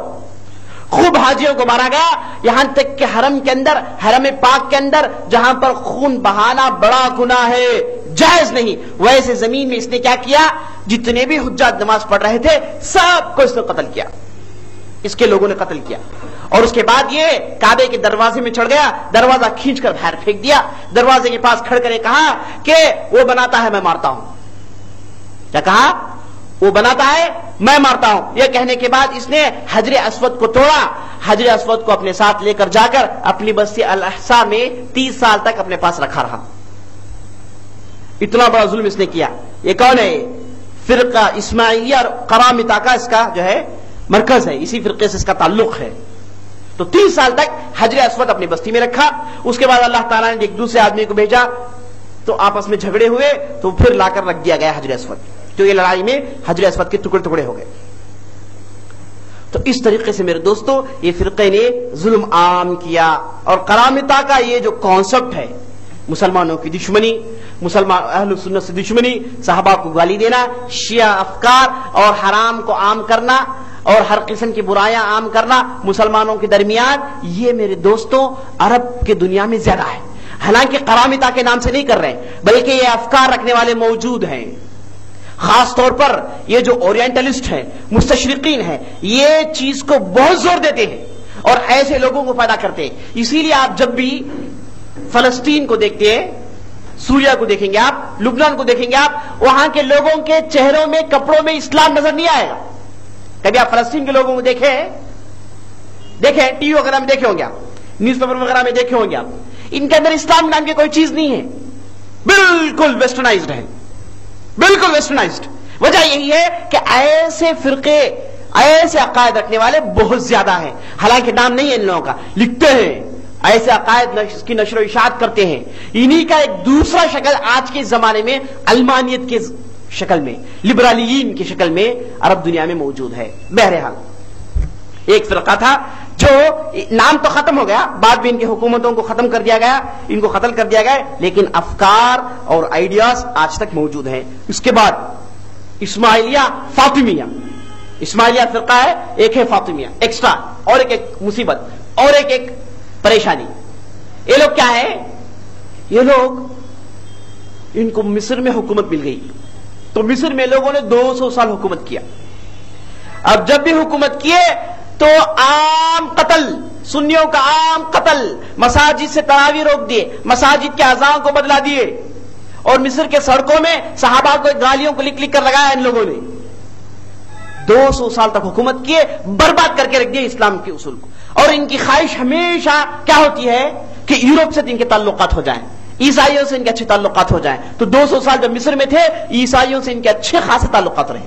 Speaker 3: خوب حاجیوں کو مارا گیا، یہاں تک کہ حرم کے اندر، حرم پاک کے اندر جہاں پر خون بہانا بڑا گناہ ہے، جائز نہیں، ویسے زمین میں اس نے کیا کیا؟ جتنے بھی حجاج نماز پڑھ رہے تھے سب کو اس نے قتل کیا. اس کے لوگوں نے قتل کیا. اور اس کے بعد یہ کعبے کے دروازے میں چڑھ گیا، دروازہ کھینچ کر باہر پھینک دیا. دروازے کے پاس کھڑ کر کہا کہ وہ بناتا ہے میں مارتا ہوں. کیا کہا؟ وہ بناتا ہے میں مارتا ہوں. یہ کہنے کے بعد اس نے حجر اسود کو توڑا. حجر اسود کو اپنے ساتھ لے کر جا کر اپنی بستی الاحسا میں 30 سال تک اپنے پاس رکھا رہا. اتنا بڑا ظلم اس نے کیا. یہ کون ہے؟ فرقہ اسماعیلیہ اور قرامطہ کا اس کا جو ہے مرکز ہے، اسی فرقے سے اس کا تعلق ہے. تو 30 سال تک حجر اسود اپنی بستی میں رکھا. اس کے بعد اللہ تعالیٰ نے ایک دوسرے آدمی کو بھیجا تو آپس میں جھگڑے ہوئے تو پھر لا کر رکھ دیا گیا حجر اسود. تو یہ لڑائی میں حجر اسود کے ٹکڑے ٹکڑے ہو گئے. تو اس طریقے سے میرے دوستو یہ فرقے نے ظلم عام کیا. اور قرامطہ کا یہ جو کانسیپٹ ہے، مسلمانوں کی دشمنی، مسلمان اہل سنت سے دشمنی، صحابہ کو گالی دینا، شیعہ افکار اور حرام کو عام کرنا اور ہر قسم کی برائیاں عام کرنا مسلمانوں کے درمیان، یہ میرے دوستوں عرب کے دنیا میں زیادہ ہے. حالانکہ قرامطہ کے نام سے نہیں کر رہے بلکہ یہ افکار رکھنے والے موجود ہیں. خاص طور پر یہ جو اورینٹلسٹ ہیں، مستشرقین ہیں، یہ چیز کو بہت زور دیتے ہیں اور ایسے لوگوں کو پیدا کرتے ہیں. اسی لیے آپ جب بھی فلسطین کو دیکھتے ہیں، سوریا کو دیکھیں گے آپ، لبنان کو دیکھیں گے آپ، وہاں کے لوگوں کے چہروں میں، کپڑوں میں اسلام نظر نہیں آئے گا. کبھی آپ فلسطین کے لوگوں کو دیکھیں ٹی وی وغیرہ میں دیکھے ہوں گے آپ، نیوز پیپر وغیرہ میں دیکھے ہوں گے آپ، ان کے اندر اسلام نام کی کوئی چیز نہیں ہے. بالکل ویسٹرنائزڈ ہے، بالکل ویسٹرنائزڈ. وجہ یہی ہے کہ ایسے فرقے، ایسے عقائد رکھنے والے بہت زیادہ ہیں. حالانکہ نام نہیں ہے ان لوگوں کا، لکھتے ہیں ایسے عقائد کی نشر و اشاعت کرتے ہیں. انہی کا ایک دوسرا شکل آج کے زمانے میں علمانیت کے شکل میں، لبرالیین کی شکل میں عرب دنیا میں موجود ہے. بہرحال ایک فرقہ تھا جو نام تو ختم ہو گیا، بعد میں ان کی حکومتوں کو ختم کر دیا گیا، ان کو قتل کر دیا گیا، لیکن افکار اور آئیڈیاز آج تک موجود ہیں. اس کے بعد اسماعیلیہ فاطمیہ، اسماعیلیہ فرقہ ہے، ایک ہے فاطمیہ، ایکسٹرا اور ایک مصیبت اور ایک پریشانی. یہ لوگ کیا ہے؟ یہ لوگ، ان کو مصر میں حکومت مل گئی تو مصر میں لوگوں نے 200 سال حکومت کیا. اب جب بھی حکومت کیے تو عام قتل، سنیوں کا عام قتل، مساجد سے تراویح روک دیے، مساجد کے اذان کو بدلا دیے اور مصر کے سڑکوں میں صحابہ کو گالیوں کو لکھ لکھ کر لگایا ان لوگوں نے. 200 سال تک حکومت کیے، برباد کر کے رکھ دیے اسلام کے اصول کو. اور ان کی خواہش ہمیشہ کیا ہوتی ہے کہ یورپ سے ان کے تعلقات ہو جائیں، عیسائیوں سے ان کے اچھے تعلقات ہو جائیں. تو 200 سال جب مصر میں تھے عیسائیوں سے ان کے اچھے خاصے تعلقات رہے.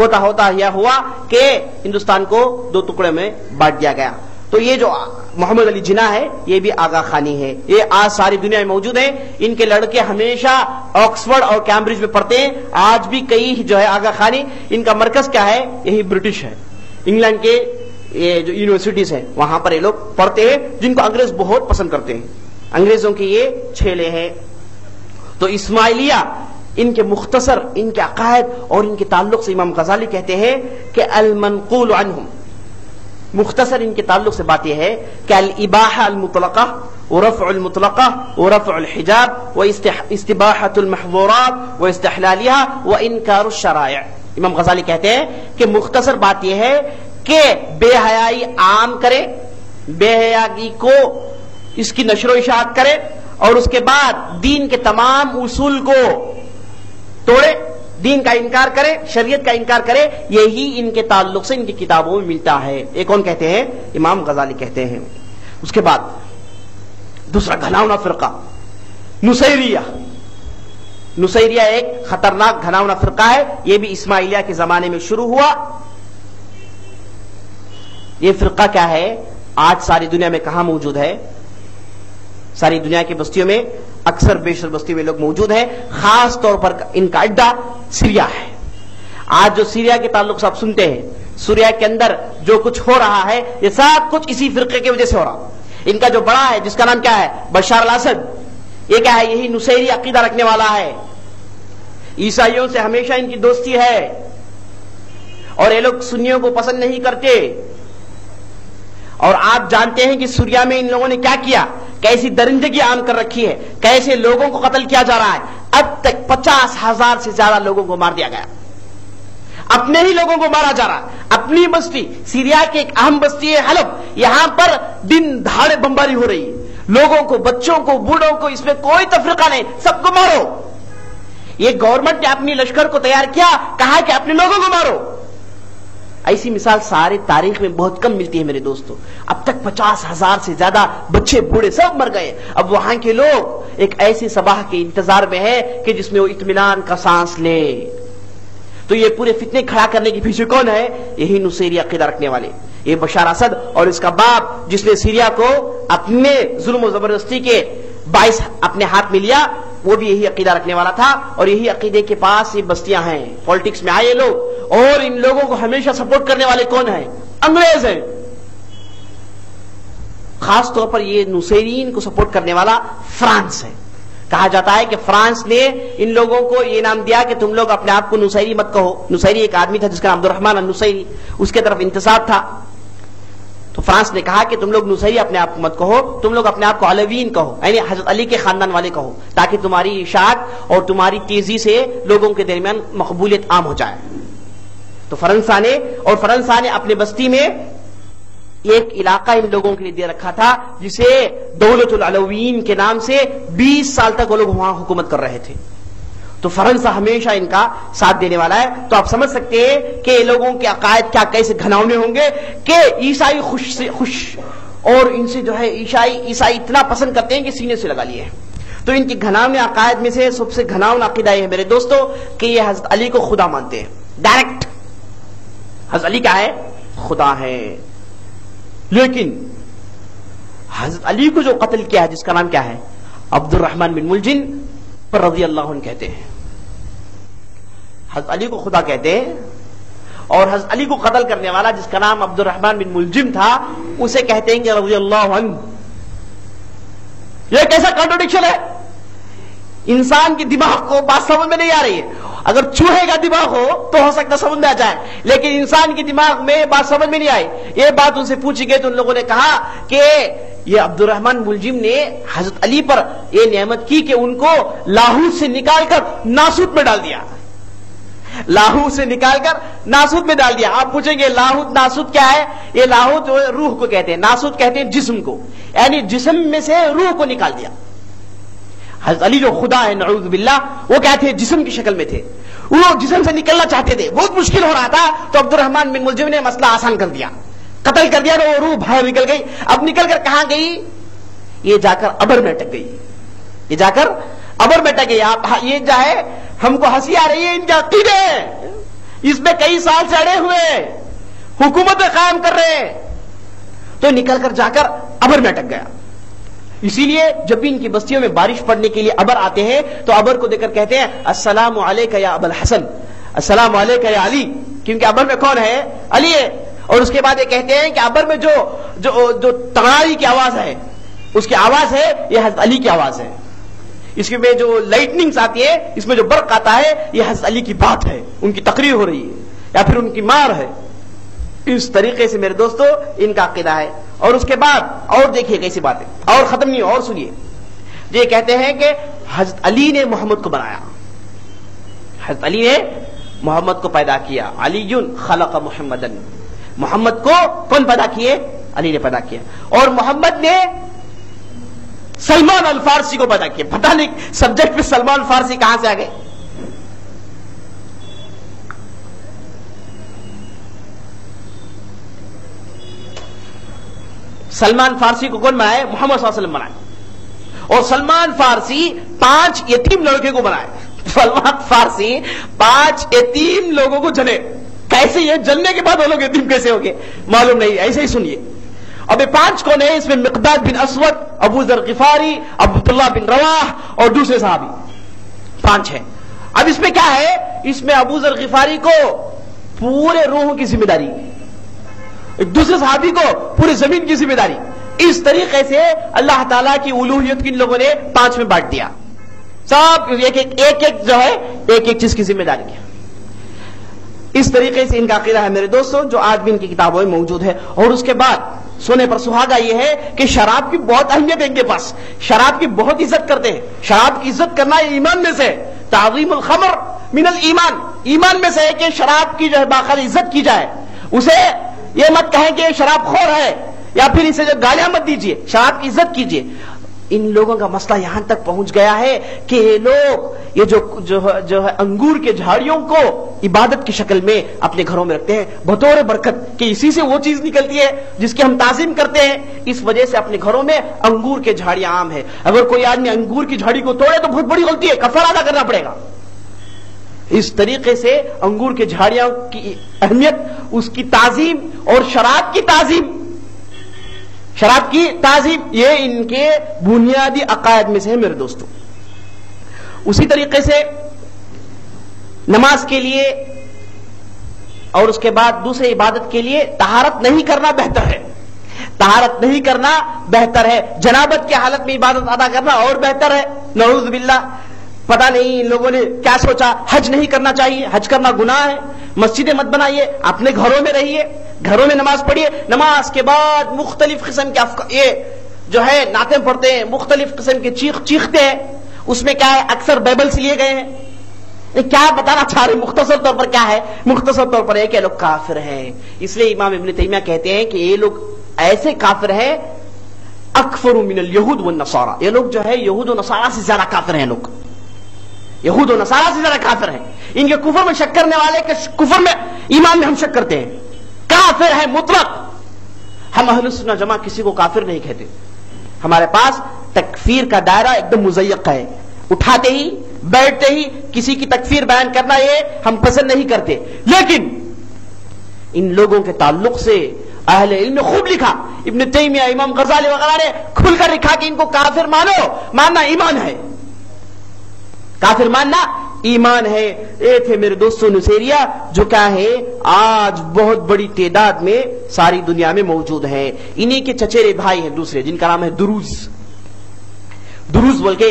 Speaker 3: ہوتا ہوتا یہ ہوا کہ ہندوستان کو دو ٹکڑے میں بانٹ دیا گیا. تو یہ جو محمد علی جناح ہے یہ بھی آغا خانی ہے. یہ آج ساری دنیا میں موجود ہیں. ان کے لڑکے ہمیشہ آکسفورڈ اور کیمبرج میں پڑھتے ہیں. آج بھی کئی جو ہے آغا خانی, ان کا مرکز کیا ہے, یہی برٹش ہے. انگلینڈ کے یہ جو یونیورسٹیز ہیں وہاں پر یہ لوگ پڑھتے ہیں, جن کو انگریز بہت پسند کرتے ہیں. انگریزوں کے یہ چھیلے ہیں. تو اسماعیلیہ ان کے مختصر ان کے عقائد اور ان کے تعلق سے امام غزالی کہتے ہیں کہ المنقول عنہم, مختصر ان کے تعلق سے بات یہ ہے کہ الاباحہ المطلقہ ورفع المطلقہ ورفع الحجاب واستباحۃ المحظورات واستحلالها وانکار الشرائع. امام غزالی کہتے ہیں کہ مختصر بات یہ ہے کہ بے حیائی عام کرے, بے حیائی کو اس کی نشر و اشاعت کرے, اور اس کے بعد دین کے تمام اصول کو توڑے, دین کا انکار کرے, شریعت کا انکار کرے. یہی ان کے تعلق سے ان کی کتابوں میں ملتا ہے. یہ کون کہتے ہیں؟ امام غزالی کہتے ہیں. اس کے بعد دوسرا گھناؤنا فرقہ نصیریہ. نصیریہ ایک خطرناک گھناؤنا فرقہ ہے. یہ بھی اسماعیلیہ کے زمانے میں شروع ہوا. یہ فرقہ کیا ہے, آج ساری دنیا میں کہاں موجود ہے؟ ساری دنیا کی بستیوں میں, اکثر بیشتر بستیوں میں لوگ موجود ہیں. خاص طور پر ان کا اڈا سیریا ہے. آج جو سیریا کے تعلق سے آپ سنتے ہیں, سوریا کے اندر جو کچھ ہو رہا ہے یہ سب کچھ اسی فرقے کی وجہ سے ہو رہا. ان کا جو بڑا ہے جس کا نام کیا ہے, بشار الاسد, یہ کیا ہے, یہی نصیری عقیدہ رکھنے والا ہے. عیسائیوں سے ہمیشہ ان کی دوستی ہے, اور یہ لوگ سنیوں کو پسند نہیں کرتے. اور آپ جانتے ہیں کہ سوریا میں ان لوگوں نے کیا کیا, کیسی درندگی عام کر رکھی ہے, کیسے لوگوں کو قتل کیا جا رہا ہے. اب تک 50,000 سے زیادہ لوگوں کو مار دیا گیا, اپنے ہی لوگوں کو مارا جا رہا. اپنی بستی سیریا کی ایک اہم بستی ہے حلب, یہاں پر دن دہاڑے بمباری ہو رہی ہے. لوگوں کو, بچوں کو, بوڑھوں کو, اس میں کوئی تفرقہ نہیں, سب کو مارو. یہ گورنمنٹ نے اپنی لشکر کو تیار کیا, کہا کہ اپنے لوگوں کو مارو. ایسی مثال سارے تاریخ میں بہت کم ملتی ہے میرے دوستو. اب تک 50,000 سے زیادہ بچے بوڑھے سب مر گئے. اب وہاں کے لوگ ایک ایسی صباح کے انتظار میں ہیں کہ جس میں وہ اطمینان کا سانس لے. تو یہ پورے فتنے کھڑا کرنے کے پیچھے کون ہے؟ یہی نصیری عقیدہ رکھنے والے, یہ بشار اسد اور اس کا باپ, جس نے سیریا کو اپنے ظلم و زبردستی کے باعث اپنے ہاتھ میں لیا, وہ بھی یہی عقیدہ رکھنے والا تھا. اور یہی عقیدے کے پاس یہ بستیاں ہیں. پالیٹکس میں آئے لوگ, اور ان لوگوں کو ہمیشہ سپورٹ کرنے والے کون ہیں؟ انگریز ہیں. خاص طور پر یہ نصیرین کو سپورٹ کرنے والا فرانس ہے. کہا جاتا ہے کہ فرانس نے ان لوگوں کو یہ نام دیا کہ تم لوگ اپنے آپ کو نصیری مت کہو. نصیری ایک آدمی تھا جس کا نام عبدالرحمن النصیری, اس کے طرف انتساب تھا. تو فرانس نے کہا کہ تم لوگ نصیری اپنے آپ کو مت کہو, تم لوگ اپنے آپ کو علویین کہو, یعنی حضرت علی کے خاندان والے کہو, تاکہ تمہاری اشاعت اور تمہاری تیزی سے لوگوں کے درمیان مقبولیت عام ہو جائے. تو فرنسا نے اپنے بستی میں ایک علاقہ ان لوگوں کے لیے دے رکھا تھا جسے دولت العلویین کے نام سے 20 سال تک وہ لوگ وہاں حکومت کر رہے تھے. تو فرنسا ہمیشہ ان کا ساتھ دینے والا ہے. تو آپ سمجھ سکتے ہیں کہ یہ لوگوں کے عقائد کیا کیسے گھناؤنے ہوں گے کہ عیسائی خوش اور ان سے جو ہے عیسائی اتنا پسند کرتے ہیں کہ سینے سے لگا لیے. تو ان کی گھناؤنے عقائد میں سے سب سے گھناؤنا عقیدہ یہ ہے میرے دوستو کہ یہ حضرت علی کو خدا مانتے ہیں. ڈائریکٹ حضرت علی کیا ہے؟ خدا ہے. لیکن حضرت علی کو جو قتل کیا ہے جس کا نام کیا ہے؟ عبد الرحمن بن ملجم پر رضی اللہ عنہ کہتے ہیں. حضرت علی کو خدا کہتے ہیں, اور حضرت علی کو قتل کرنے والا جس کا نام عبد الرحمن بن ملجم تھا اسے کہتے ہیں کہ رضی اللہ عنہ. یہ کیسا کانٹرڈکشن ہے؟ انسان کی دماغ کو بات سمجھ میں نہیں آ رہی ہے. اگر چوہے کا دماغ ہو تو ہو سکتا سمجھ میں آ جائے, لیکن انسان کی دماغ میں بات سمجھ میں نہیں آئی. یہ بات ان سے پوچھی گئی تو ان لوگوں نے کہا کہ یہ عبد الرحمن ملجم نے حضرت علی پر یہ نعمت کی کہ ان کو لاہور سے نکال کر ناسوت میں ڈال دیا. لاہور سے نکال کر ناسوت میں ڈال دیا. آپ پوچھیں گے لاہوت ناسوت کیا ہے؟ یہ لاہوت روح کو کہتے ہیں, ناسوت کہتے ہیں جسم کو, یعنی جسم میں سے روح کو نکال دیا. حضرت علی جو خدا ہے نعوذ باللہ, وہ کیا تھے؟ جسم کی شکل میں تھے. وہ جسم سے نکلنا چاہتے تھے, بہت مشکل ہو رہا تھا. تو عبد الرحمن بن ملجم نے مسئلہ آسان کر دیا, قتل کر دیا. وہ روح باہر نکل گئی. اب نکل کر کہاں گئی؟ یہ جا کر ابر میں اٹک گئی. یہ جا کر ابر میں اٹک گئی. یہ جائے ہم کو ہنسی آ رہی ہے ان کے عقیدے, اس میں کئی سال سے اڑے ہوئے ہیں، حکومتیں قائم کر رہے ہیں، تو نکل کر جا کر ابر میں اٹک گیا۔ اسی لیے جب بھی ان کی بستیوں میں بارش پڑنے کے لیے ابر آتے ہیں تو ابر کو دیکھ کر کہتے ہیں السلام علیک یا ابا الحسن، السلام علیک یا علی، کیونکہ ابر میں کون ہے؟ علی ہے۔ اور اس کے بعد یہ کہتے ہیں کہ ابر میں جو تغاری کی آواز ہے، اس کی آواز ہے، یہ حضرت علی کی آواز ہے۔ اس میں جو لائٹنگز آتی ہے، اس میں جو برق آتا ہے، یہ حضرت علی کی بات ہے، ان کی تقریر ہو رہی ہے یا پھر ان کی مار ہے۔ اس طریقے سے میرے دوستو ان کا عقیدہ ہے۔ اور اس کے بعد اور دیکھیے کیسی بات ہے، اور ختم نہیں، اور سنیے، یہ کہتے ہیں کہ حضرت علی نے محمد کو بنایا، حضرت علی نے محمد کو پیدا کیا، علی خلق محمدن، محمد کو کون پیدا کیے؟ علی نے پیدا کیا۔ اور محمد نے سلمان الفارسی کو پیدا کیا۔ پتہ نہیں سبجیکٹ پہ سلمان فارسی کہاں سے آ گئے۔ سلمان فارسی کو کون بنائے؟ محمد صلی اللہ علیہ وسلم بنائے۔ اور سلمان فارسی 5 یتیم لڑکے کو بنائے۔ سلمان فارسی 5 یتیم لوگوں کو جنے۔ کیسے یہ جلنے کے بعد وہ لوگ یتیم کیسے ہو گئے معلوم نہیں، ایسے ہی سنیے۔ اب یہ 5 کون ہیں؟ اس میں مقداد بن اسود، ابو ذر غفاری، عبداللہ بن رواح اور دوسرے صحابی، 5 ہیں۔ اب اس میں کیا ہے؟ اس میں ابو ذر غفاری کو پورے روحوں کی ذمہ داری، ایک دوسرے صحابی کو پورے زمین کی ذمہ داری۔ اس طریقے سے اللہ تعالیٰ کی الوہیت کی ان لوگوں نے 5 میں بانٹ دیا، سب ایک جو ہے ایک چیز کی ذمہ داری کیا۔ اس طریقے سے ان کا عقیدہ ہے میرے دوستوں، جو آج بھی ان کی کتابوں میں موجود ہے۔ اور اس کے بعد سونے پر سہاگا یہ ہے کہ شراب کی بہت اہمیت ہے ان کے پاس، شراب کی بہت عزت کرتے ہیں۔ شراب کی عزت کرنا یہ ایمان میں سے ہے، تعظیم الخمر من الایمان، ایمان میں سے ہے کہ شراب کی جو ہے باقاعدہ عزت کی جائے۔ اسے یہ مت کہیں کہ شراب خور ہے یا پھر اسے جو گالیاں مت دیجیے، شراب کی عزت کیجیے۔ ان لوگوں کا مسئلہ یہاں تک پہنچ گیا ہے کہ یہ لوگ یہ جو ہے انگور کے جھاڑیوں کو عبادت کی شکل میں اپنے گھروں میں رکھتے ہیں بطور برکت، کہ اسی سے وہ چیز نکلتی ہے جس کی ہم تعظیم کرتے ہیں۔ اس وجہ سے اپنے گھروں میں انگور کے جھاڑیاں عام ہے۔ اگر کوئی آدمی انگور کی جھاڑی کو توڑے تو بہت بڑی غلطی ہے، کفارہ ادا کرنا پڑے گا۔ اس طریقے سے انگور کے جھاڑیاں کی اہمیت، اس کی تعظیم اور شراب کی تعظیم، شراب کی تعظیم، یہ ان کے بنیادی عقائد میں سے ہے میرے دوستوں۔ اسی طریقے سے نماز کے لیے اور اس کے بعد دوسرے عبادت کے لیے طہارت نہیں کرنا بہتر ہے، طہارت نہیں کرنا بہتر ہے۔ جنابت کی حالت میں عبادت ادا کرنا اور بہتر ہے، نعوذ باللہ۔ پتہ نہیں ان لوگوں نے کیا سوچا، حج نہیں کرنا چاہیے، حج کرنا گناہ ہے، مسجدیں مت بنائیے، اپنے گھروں میں رہیے، گھروں میں نماز پڑھیے۔ نماز کے بعد مختلف قسم کے یہ جو ہے نعتیں پڑھتے ہیں، مختلف قسم کے چیختے ہیں۔ اس میں کیا ہے؟ اکثر بائبل سے لیے گئے ہیں۔ کیا بتانا چاہ رہے؟ مختصر طور پر کیا ہے؟ مختصر طور پر ہے کہ یہ لوگ کافر ہیں۔ اس لیے امام ابن تیمیہ کہتے ہیں کہ یہ لوگ ایسے کافر ہیں اکفر من الیہود والنصارى، یہ لوگ جو ہے یہود و نصارہ سے زیادہ کافر ہیں، لوگ یہود و نصارہ سے زیادہ کافر ہیں۔ ان کے کفر میں شک کرنے والے کے کفر میں، ایمان میں ہم شک کرتے ہیں، کافر ہے مطلق۔ ہم اہل سنت جماع کسی کو کافر نہیں کہتے، ہمارے پاس تکفیر کا دائرہ ایک دم مضیق ہے، اٹھاتے ہی بیٹھتے ہی کسی کی تکفیر بیان کرنا یہ ہم پسند نہیں کرتے۔ لیکن ان لوگوں کے تعلق سے اہل علم نے خوب لکھا، ابن تیمیہ، امام غزالی وغیرہ نے کھل کر لکھا کہ ان کو کافر ماننا ایمان ہے، کافر ماننا ایمان ہے۔ یہ تھے میرے دوستوں نصیریہ، جو کیا ہے آج بہت بڑی تعداد میں ساری دنیا میں موجود ہیں۔ انہی کے چچیرے بھائی ہیں دوسرے، جن کا نام ہے دروز بول کے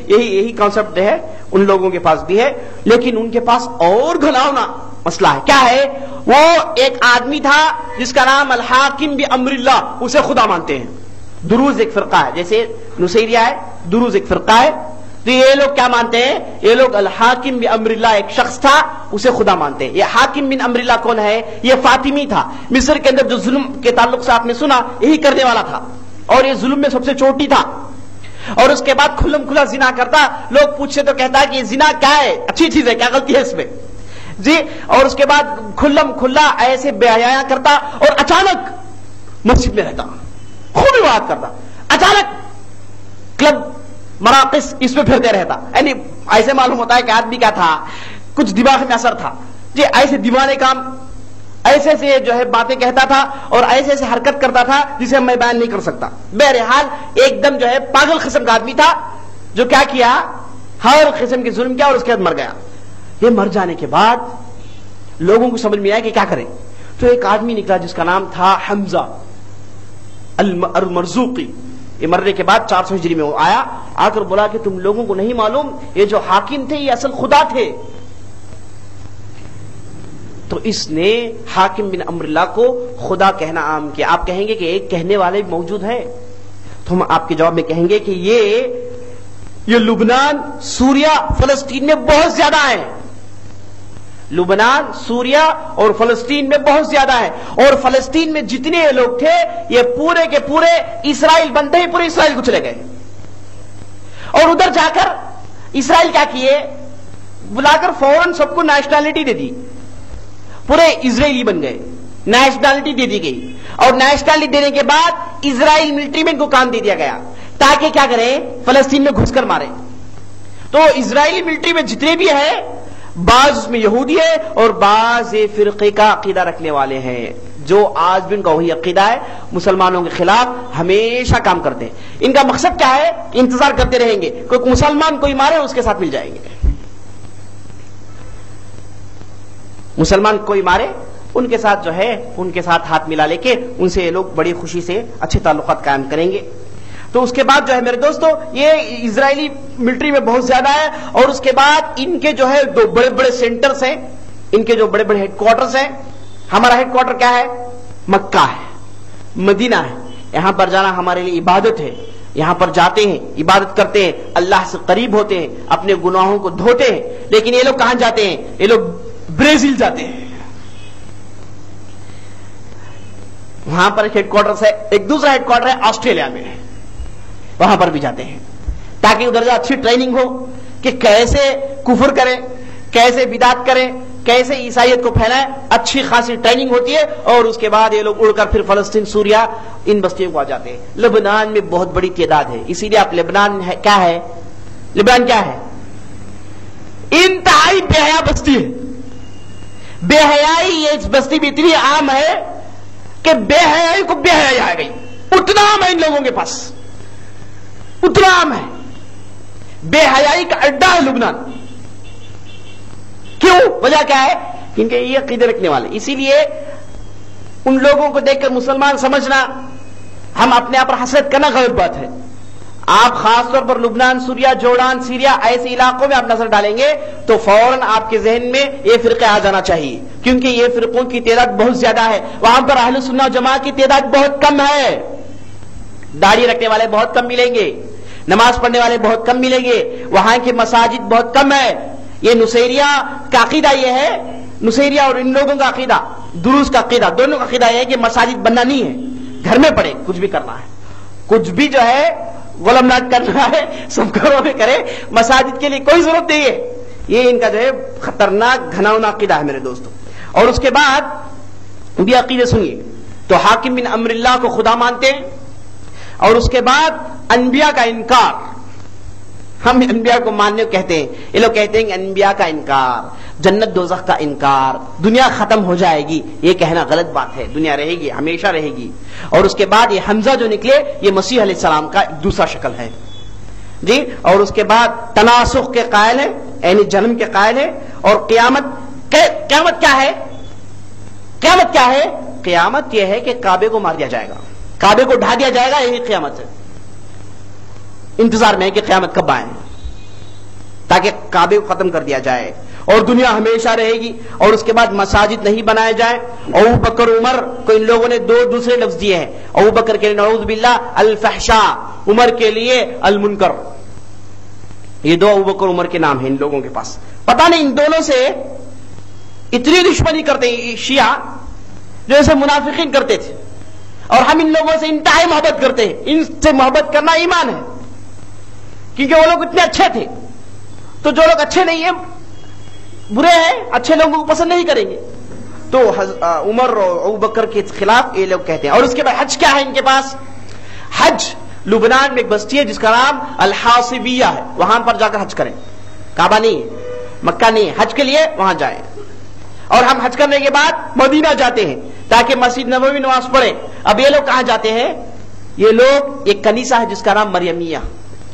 Speaker 3: یہی کانسیپٹ ہے، ان لوگوں کے پاس بھی ہے۔ لیکن ان کے پاس اور گھناؤنا مسئلہ ہے۔ کیا ہے؟ وہ ایک آدمی تھا جس کا نام الحاکم بامر اللہ، اسے خدا مانتے ہیں۔ دروز ایک فرقہ ہے، جیسے نصیریہ ہے، دروز ایک فرقہ ہے۔ تو یہ لوگ کیا مانتے ہیں؟ یہ لوگ الحاکم بامر اللہ، ایک شخص تھا اسے خدا مانتے ہیں۔ یہ حاکم بن امر اللہ کون ہے؟ یہ فاطمی تھا، مصر کے اندر جو ظلم کے تعلق سے آپ نے سنا یہی کرنے والا تھا، اور یہ ظلم میں سب سے چوٹی تھا۔ اور اس کے بعد کھلم کھلا زنا کرتا، لوگ پوچھتے تو کہتا ہے کہ یہ زنا کیا ہے، اچھی چیز ہے، کیا غلطی ہے اس میں جی۔ اور اس کے بعد کھلم کھلا ایسے بے حیاں کرتا، اور اچانک مسجد میں رہتا، خوب عبادت کرتا، اچانک کلب مراقص اس میں پھرتے رہتا۔ یعنی ایسے معلوم ہوتا ہے کہ آدمی کیا تھا، کچھ دماغ میں اثر تھا جی ایسے دیوانے کام، ایسے ایسے جو ہے باتیں کہتا تھا اور ایسے ایسے حرکت کرتا تھا جسے میں بیان نہیں کر سکتا. بہرحال ایک دم جو ہے پاگل قسم کا آدمی تھا جو کیا ہر قسم کی ظلم کیا اور اس کے بعد مر گیا. یہ مر جانے کے بعد لوگوں کو سمجھ میں آیا کہ کیا کریں. تو ایک آدمی نکلا جس کا نام تھا حمزہ المرزوقی. یہ مرنے کے بعد 400 ہجری میں وہ آیا، آ کر بولا کہ تم لوگوں کو نہیں معلوم یہ جو حاکم تھے یہ اصل خدا تھے. تو اس نے حاکم بن امر اللہ کو خدا کہنا عام کیا. آپ کہیں گے کہ ایک کہنے والے موجود ہیں، تو ہم آپ کے جواب میں کہیں گے کہ یہ لبنان، سوریا، فلسطین میں بہت زیادہ ہے. لبنان، سوریا اور فلسطین میں بہت زیادہ ہے. اور فلسطین میں جتنے لوگ تھے یہ پورے کے پورے اسرائیل بنتے ہی پورے اسرائیل کو چلے گئے. اور ادھر جا کر اسرائیل کیا کیے، بلا کر فوراً سب کو نیشنلٹی دے دی، پورے اسرائیلی بن گئے، نیشنلٹی دے دی گئی. اور نیشنلٹی دینے کے بعد اسرائیل ملٹری میں ان کو کام دے دیا گیا تاکہ کیا کریں، فلسطین میں گھس کر مارے. تو اسرائیلی ملٹری میں جتنے بھی ہیں بعض اس میں یہودی ہے اور بعض فرقے کا عقیدہ رکھنے والے ہیں جو آج بھی ان کا وہی عقیدہ ہے، مسلمانوں کے خلاف ہمیشہ کام کرتے ہیں. ان کا مقصد کیا ہے، انتظار کرتے رہیں گے کوئی مسلمان کوئی مارے اس کے ساتھ مل جائیں گے. مسلمان کوئی مارے ان کے ساتھ جو ہے ان کے ساتھ ہاتھ ملا لے کے ان سے یہ لوگ بڑی خوشی سے اچھے تعلقات قائم کریں گے. تو اس کے بعد جو ہے میرے دوستو یہ اسرائیلی ملٹری میں بہت زیادہ ہے. اور اس کے بعد ان کے جو ہے دو بڑے بڑے سینٹرز ہیں، ان کے جو بڑے بڑے ہیڈ کوارٹرز ہیں. ہمارا ہیڈ کوارٹر کیا ہے، مکہ ہے، مدینہ ہے. یہاں پر جانا ہمارے لیے عبادت ہے. یہاں پر جاتے ہیں، عبادت کرتے ہیں، اللہ سے قریب ہوتے ہیں، اپنے گناہوں کو دھوتے ہیں. لیکن یہ لوگ کہاں جاتے ہیں، یہ لوگ برازیل جاتے ہیں. وہاں پر ہیڈ کوارٹر ہے. ایک دوسرا ہیڈ کوارٹر ہے آسٹریلیا میں، وہاں پر بھی جاتے ہیں تاکہ ادھر سے اچھی ٹریننگ ہو کہ کیسے کفر کریں، کیسے بدعت کریں، کیسے عیسائیت کو پھیلائیں. اچھی خاصی ٹریننگ ہوتی ہے اور اس کے بعد یہ لوگ اڑ کر پھر فلسطین، سوریا ان بستیوں کو آ جاتے ہیں. لبنان میں بہت بڑی تعداد ہے، اسی لیے آپ لبنان کیا ہے، لبنان کیا ہے، انتہائی بے حیا بستی ہے. بے حیائی یہ اس بستی میں اتنی عام ہے کہ بے حیائی کو بے حیائی آ گئی. اتنا عام ہے ان لوگوں کے پاس، اتنا عام ہے. بے حیائی کا اڈا ہے لبنان. کیوں، وجہ کیا ہے، کیونکہ یہ عقیدے رکھنے والے. اسی لیے ان لوگوں کو دیکھ کر مسلمان سمجھنا، ہم اپنے آپ پر حسرت کرنا غلط بات ہے. آپ خاص طور پر لبنان، سوریا، جورڈان، سیریا ایسے علاقوں میں آپ نظر ڈالیں گے تو فوراً آپ کے ذہن میں یہ فرقے آ جانا چاہیے، کیونکہ یہ فرقوں کی تعداد بہت زیادہ ہے. وہاں پر اہل سنت و جماعت کی تعداد بہت کم ہے. داڑھی رکھنے والے بہت کم ملیں گے، نماز پڑھنے والے بہت کم ملیں گے، وہاں کی مساجد بہت کم ہے. یہ نصیریہ کا عقیدہ یہ ہے، نصیریہ اور ان لوگوں کا عقیدہ، دروز کا عقیدہ، دونوں کا عقیدہ یہ ہے کہ مساجد بننا نہیں ہے، گھر میں پڑھے، کچھ بھی کرنا ہے، کچھ بھی جو ہے غلام ناٹ کرنا ہے سب گھروں میں کرے، مساجد کے لیے کوئی ضرورت نہیں ہے. یہ ان کا جو ہے خطرناک گھناؤنا عقیدہ ہے میرے دوستوں. اور اس کے بعد بھی عقیدے سنیے تو حاکم بن امر اللہ کو خدا مانتے ہیں. اور اس کے بعد انبیاء کا انکار، ہم انبیاء کو ماننے کو کہتے ہیں، یہ لوگ کہتے ہیں کہ انبیاء کا انکار، جنت دوزخ کا انکار، دنیا ختم ہو جائے گی، یہ کہنا غلط بات ہے. دنیا رہے گی، ہمیشہ رہے گی. اور اس کے بعد یہ حمزہ جو نکلے یہ مسیح علیہ السلام کا ایک دوسرا شکل ہے جی. اور اس کے بعد تناسخ کے قائل ہے، یعنی جنم کے قائل ہے. اور قیامت کیا ہے، قیامت کیا ہے، قیامت یہ ہے کہ کعبے کو مار دیا جائے گا، کعبے کو ڈھا دیا جائے گا، یہی قیامت ہے. انتظار میں ہے کہ قیامت کب آئے تاکہ کعبے کو ختم کر دیا جائے اور دنیا ہمیشہ رہے گی. اور اس کے بعد مساجد نہیں بنائے جائیں. ابو بکر عمر کو ان لوگوں نے دو دوسرے لفظ دیے ہیں، ابو بکر کے لیے نعوذ باللہ الفحشاء، عمر کے لیے المنکر. یہ دو ابو بکر عمر کے نام ہیں ان لوگوں کے پاس. پتہ نہیں ان دونوں سے اتنی دشمنی کرتے ہیں شیعہ جیسے منافقین کرتے تھے، اور ہم ان لوگوں سے انتہائی محبت کرتے ہیں. ان سے محبت کرنا ایمان ہے، کیونکہ وہ لوگ اتنے اچھے تھے. تو جو لوگ اچھے نہیں ہیں، برے ہیں، اچھے لوگوں کو پسند نہیں کریں گے. تو عمر اور ابو بکر کے خلاف یہ لوگ کہتے ہیں. اور اس کے بعد حج کیا ہے ان کے پاس، حج لبنان میں ایک بستی ہے جس کا نام الحاصبیہ ہے، وہاں پر جا کر حج کریں. کعبہ نہیں ہے، مکہ نہیں ہے، حج کے لیے وہاں جائیں. اور ہم حج کرنے کے بعد مدینہ جاتے ہیں تاکہ مسجد نبوی نماز پڑھیں. اب یہ لوگ کہاں جاتے ہیں؟ یہ لوگ ایک کنیسہ ہے جس کا نام مریمیہ،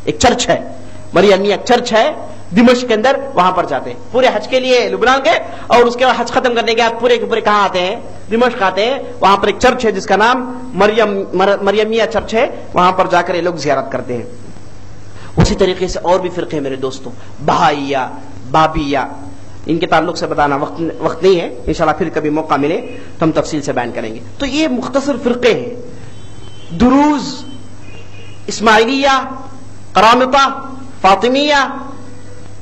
Speaker 3: ایک چرچ ہے، مریمیہ چرچ ہے دمشق کے اندر، وہاں پر جاتے ہیں. پورے حج کے لیے لبنان گئے اور اس کے بعد حج ختم کرنے کے بعد پورے کے پورے کہاں آتے ہیں؟ دمشق آتے ہیں. وہاں پر ایک چرچ ہے جس کا نام مریمیہ چرچ ہے، وہاں پر جا کر یہ لوگ زیارت کرتے ہیں. اسی طریقے سے اور بھی فرقے میرے دوستوں، بہائیہ، بابیہ، ان کے تعلق سے بتانا وقت نہیں ہے، انشاءاللہ پھر کبھی موقع ملے تو ہم تفصیل سے بیان کریں گے. تو یہ مختصر فرقے ہیں. دروز، اسماعیلیہ، قرامطہ، فاطمیہ،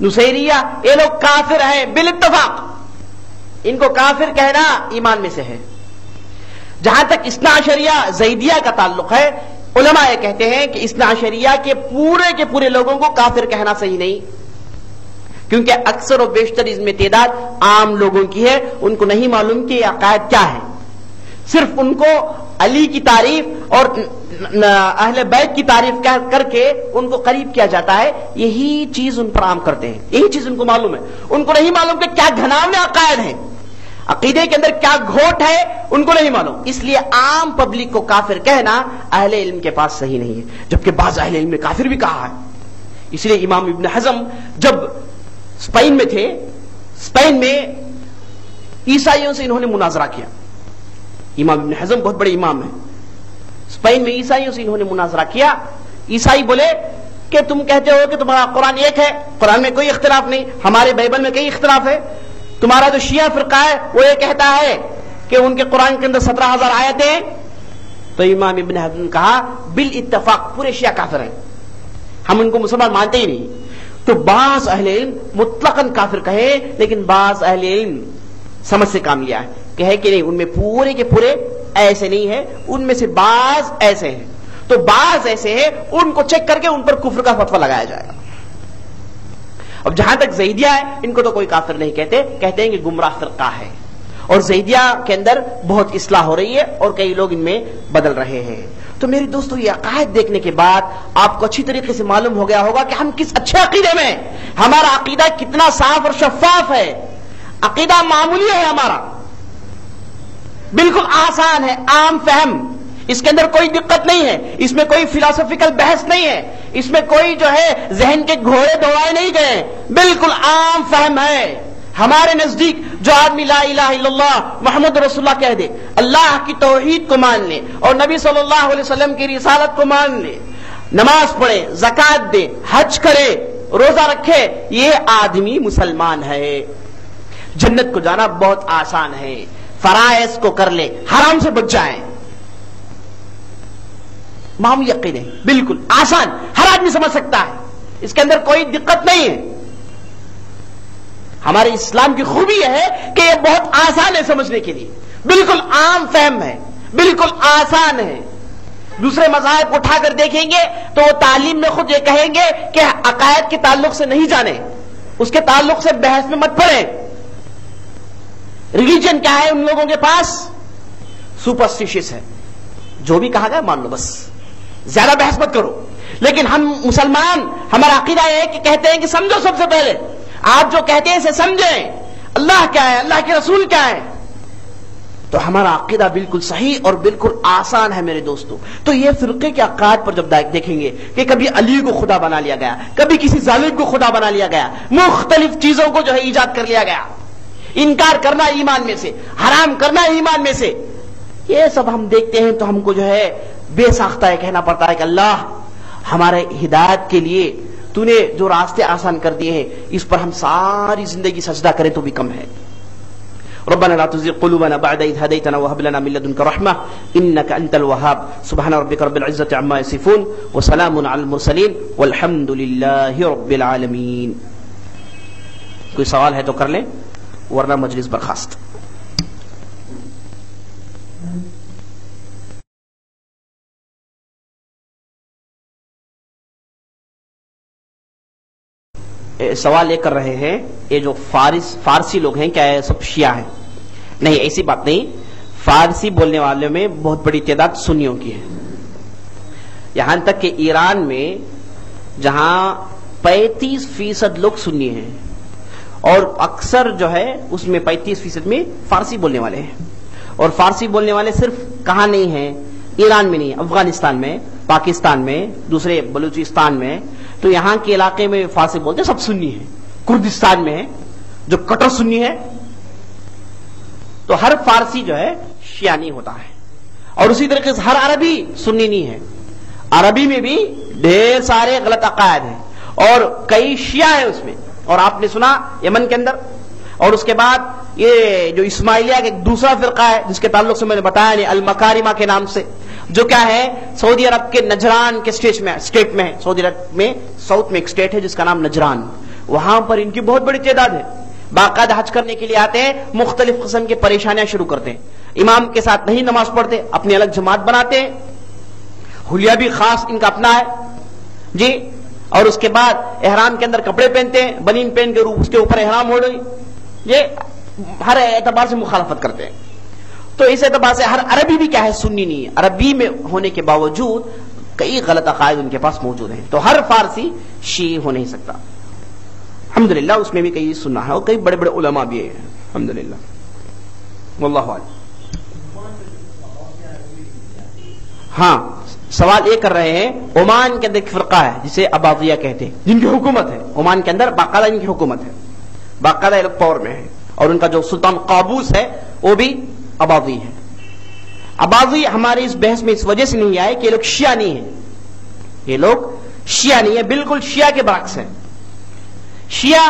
Speaker 3: نصیریہ، یہ لوگ کافر ہیں بالاتفاق. ان کو کافر کہنا ایمان میں سے ہے. جہاں تک اثنا عشریہ زیدیہ کا تعلق ہے، علماء یہ کہتے ہیں کہ اثنا عشریہ کے پورے لوگوں کو کافر کہنا صحیح نہیں، کیونکہ اکثر و بیشتر اس میں تعداد عام لوگوں کی ہے. ان کو نہیں معلوم کہ یہ عقائد کیا ہے. صرف ان کو علی کی تعریف اور اہل بیت کی تعریف کر کے ان کو قریب کیا جاتا ہے. یہی چیز ان پر عام کرتے ہیں، یہی چیز ان کو معلوم ہے. ان کو نہیں معلوم کہ کیا گھناونے عقائد ہیں، عقیدے کے اندر کیا گھوٹ ہے، ان کو نہیں معلوم. اس لیے عام پبلک کو کافر کہنا اہل علم کے پاس صحیح نہیں ہے، جبکہ بعض اہل علم نے کافر بھی کہا ہے. اس لیے امام ابن حزم جب اسپین میں تھے، اسپین میں عیسائیوں سے انہوں نے مناظرہ کیا. امام ابن حزم بہت بڑے امام ہیں. اسپین میں عیسائیوں سے انہوں نے مناظرہ کیا. عیسائی بولے کہ تم کہتے ہو کہ تمہارا قرآن ایک ہے، قرآن میں کوئی اختلاف نہیں، ہمارے بائبل میں کئی اختلاف ہے. تمہارا جو شیعہ فرقہ ہے وہ یہ کہتا ہے کہ ان کے قرآن کے اندر 17,000 آیتیں ہیں. تو امام ابن حزم نے کہا بالاتفاق پورے شیعہ کافر ہیں، ہم ان کو مسلمان مانتے ہی نہیں. تو بعض اہل علم مطلقاً کافر کہے، لیکن بعض اہل علم سمجھ سے کام لیا ہے، کہے کہ نہیں، ان میں پورے کے پورے ایسے نہیں ہیں، ان میں سے بعض ایسے ہیں. تو بعض ایسے ہیں، ان کو چیک کر کے ان پر کفر کا فتویٰ لگایا جائے گا. اب جہاں تک زیدیہ ہے، ان کو تو کوئی کافر نہیں کہتے، کہتے ہیں کہ گمراہ فرقہ ہے. اور زیدیہ کے اندر بہت اصلاح ہو رہی ہے اور کئی لوگ ان میں بدل رہے ہیں. تو میرے دوستو، یہ عقائد دیکھنے کے بعد آپ کو اچھی طریقے سے معلوم ہو گیا ہوگا کہ ہم کس اچھے عقیدے میں ہیں. ہمارا عقیدہ کتنا صاف اور شفاف ہے. عقیدہ معمولی ہے ہمارا، بالکل آسان ہے، عام فہم. اس کے اندر کوئی دقت نہیں ہے، اس میں کوئی فلاسفیکل بحث نہیں ہے، اس میں کوئی جو ہے ذہن کے گھوڑے دوڑائے نہیں گئے، بالکل عام فہم ہے. ہمارے نزدیک جو آدمی لا الہ الا اللہ محمد رسول اللہ کہہ دے، اللہ کی توحید کو مان لے اور نبی صلی اللہ علیہ وسلم کی رسالت کو مان لے، نماز پڑھے، زکات دے، حج کرے، روزہ رکھے، یہ آدمی مسلمان ہے. جنت کو جانا بہت آسان ہے. فرائض کو کر لے، حرام سے بچ جائیں. معمولی عقیدے بالکل آسان، ہر آدمی سمجھ سکتا ہے، اس کے اندر کوئی دقت نہیں ہے. ہمارے اسلام کی خوبی یہ ہے کہ یہ بہت آسان ہے سمجھنے کے لیے، بالکل عام فہم ہے، بالکل آسان ہے. دوسرے مذاہب کو اٹھا کر دیکھیں گے تو وہ تعلیم میں خود یہ کہیں گے کہ عقائد کے تعلق سے نہیں جانے، اس کے تعلق سے بحث میں مت پڑے. ریلیجن کیا ہے ان لوگوں کے پاس؟ سپرسٹیشس ہے، جو بھی کہا گیا مان لو، بس زیادہ بحث مت کرو. لیکن ہم مسلمان، ہمارا عقیدہ یہ ہے کہ کہتے ہیں کہ سمجھو، سب سے پہلے آپ جو کہتے ہیں اسے سمجھیں، اللہ کیا ہے، اللہ کے رسول کیا ہے. تو ہمارا عقیدہ بالکل صحیح اور بالکل آسان ہے میرے دوستو. تو یہ فرقے کے عقائد پر جب دیکھیں گے کہ کبھی علی کو خدا بنا لیا گیا، کبھی کسی ظالم کو خدا بنا لیا گیا، مختلف چیزوں کو جو ہے ایجاد کر لیا گیا، انکار کرنا ایمان میں سے، حرام کرنا ایمان میں سے، یہ سب ہم دیکھتے ہیں تو ہم کو جو ہے بے ساختہ ہے کہنا پڑتا ہے کہ اللہ ہمارے ہدایت کے لیے تو نے جو راستے آسان کر دیے ہیں، اس پر ہم ساری زندگی سجدہ کریں تو بھی کم ہے. ربنا لا تزغ قلوبنا بعد إذ هديتنا وهب لنا من لدنك رحمة إنك أنت الوهاب. سبحان ربك رب العزة عما يصفون وسلام على المرسلين والحمد لله رب العالمين. کوئی سوال ہے تو کر لیں ورنہ مجلس برخاست. سوال یہ کر رہے ہیں یہ جو فارسی لوگ ہیں کیا سب شیعہ ہیں؟ نہیں، ایسی بات نہیں. فارسی بولنے والوں میں بہت بڑی تعداد سنیوں کی ہے. یہاں تک کہ ایران میں جہاں 35% لوگ سنی ہیں اور اکثر جو ہے اس میں 35% میں فارسی بولنے والے ہیں. اور فارسی بولنے والے صرف کہاں نہیں ہیں؟ ایران میں نہیں ہے، افغانستان میں، پاکستان میں، دوسرے بلوچستان میں. تو یہاں کے علاقے میں فارسی بولتے ہیں، سب سنی ہیں. کردستان میں ہے جو کٹر سنی ہے. تو ہر فارسی جو ہے شیعہ نہیں ہوتا ہے. اور اسی طریقے سے ہر عربی سنی نہیں ہے. عربی میں بھی ڈھیر سارے غلط عقائد ہیں اور کئی شیعہ ہیں اس میں. اور آپ نے سنا یمن کے اندر. اور اس کے بعد یہ جو اسماعیلیہ کا ایک دوسرا فرقہ ہے جس کے تعلق سے میں نے بتایا نہیں، المکارمہ کے نام سے، جو کیا ہے سعودی عرب کے نجران کے اسٹیٹ میں ہے. سعودی عرب میں ساؤتھ میں ایک اسٹیٹ ہے جس کا نام نجران. وہاں پر ان کی بہت بڑی تعداد ہے. باقاعدہ حج کرنے کے لیے آتے ہیں، مختلف قسم کی پریشانیاں شروع کرتے ہیں. امام کے ساتھ نہیں نماز پڑھتے، اپنی الگ جماعت بناتے ہیں. حلیہ بھی خاص ان کا اپنا ہے جی. اور اس کے بعد احرام کے اندر کپڑے پہنتے ہیں، بنین پہن کے اس کے اوپر احرام ہو رہی. یہ ہر اعتبار سے مخالفت کرتے ہیں. تو اس اعتبار سے ہر عربی بھی کیا ہے سنی نہیں ہے. عربی میں ہونے کے باوجود کئی غلط عقائد ان کے پاس موجود ہیں. تو ہر فارسی شیعی ہو نہیں سکتا. الحمدللہ اس میں بھی کئی سننا ہے اور کئی بڑے بڑے علماء بھی ہیں الحمدللہ. واللہ اعلم. ہاں سوال یہ کر رہے ہیں، عمان کے اندر ایک فرقہ ہے جسے عباضیہ کہتے ہیں، جن کی حکومت ہے عمان کے اندر، باقاعدہ ان کی حکومت ہے، باقاعدہ یہ لوگ پاور میں ہے. اور ان کا جو سلطان قابوس ہے وہ بھی عباضی ہے. عباضی ہماری اس بحث میں اس وجہ سے نہیں آئے کہ یہ لوگ شیعہ نہیں ہیں. یہ لوگ شیعہ نہیں ہے، بالکل شیعہ کے برعکس ہے. شیعہ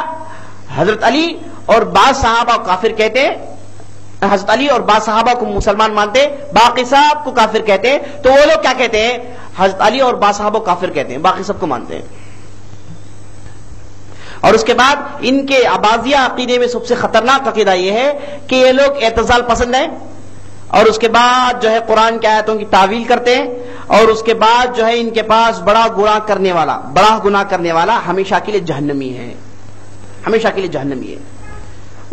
Speaker 3: حضرت علی اور بعض صحابہ کو کافر کہتے ہیں، حضرت علی اور بعض صحابہ کو مسلمان مانتے، باقی سب کو کافر کہتے ہیں. تو وہ لوگ کیا کہتے ہیں؟ حضرت علی اور بعض صحابہ کو کافر کہتے ہیں، باقی سب کو مانتے ہیں. اور اس کے بعد ان کے عباضیہ عقیدے میں سب سے خطرناک عقیدہ یہ ہے کہ یہ لوگ اعتزال پسند ہیں. اور اس کے بعد جو ہے قرآن کی آیتوں کی تعویل کرتے ہیں. اور اس کے بعد جو ہے ان کے پاس بڑا گناہ کرنے والا ہمیشہ کے لیے جہنمی ہے، ہمیشہ کے لیے جہنمی ہے.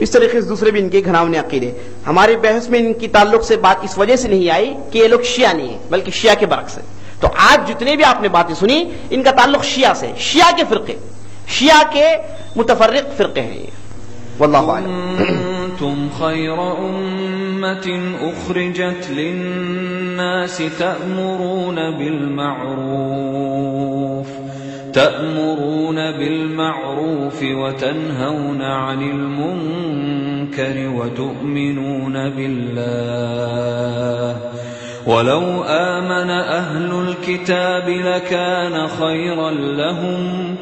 Speaker 3: اس طریقے سے دوسرے بھی ان کے گھناونے عقیدے. ہماری بحث میں ان کی تعلق سے بات اس وجہ سے نہیں آئی کہ یہ لوگ شیعہ نہیں ہیں بلکہ شیعہ کے برعکس ہے. تو آج جتنے بھی آپ نے باتیں سنی ان کا تعلق شیعہ سے، شیعہ کے فرقے، شیعہ کے متفرق فرقے ہیں. واللہ اعلم.
Speaker 1: كنتم خير أمة أخرجت للناس تأمرون بالمعروف وتنهون عن المنكر وتؤمنون بالله ولو آمن أهل الكتاب لكان خيرا لهم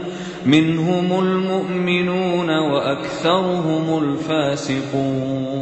Speaker 1: منهم المؤمنون وأكثرهم الفاسقون.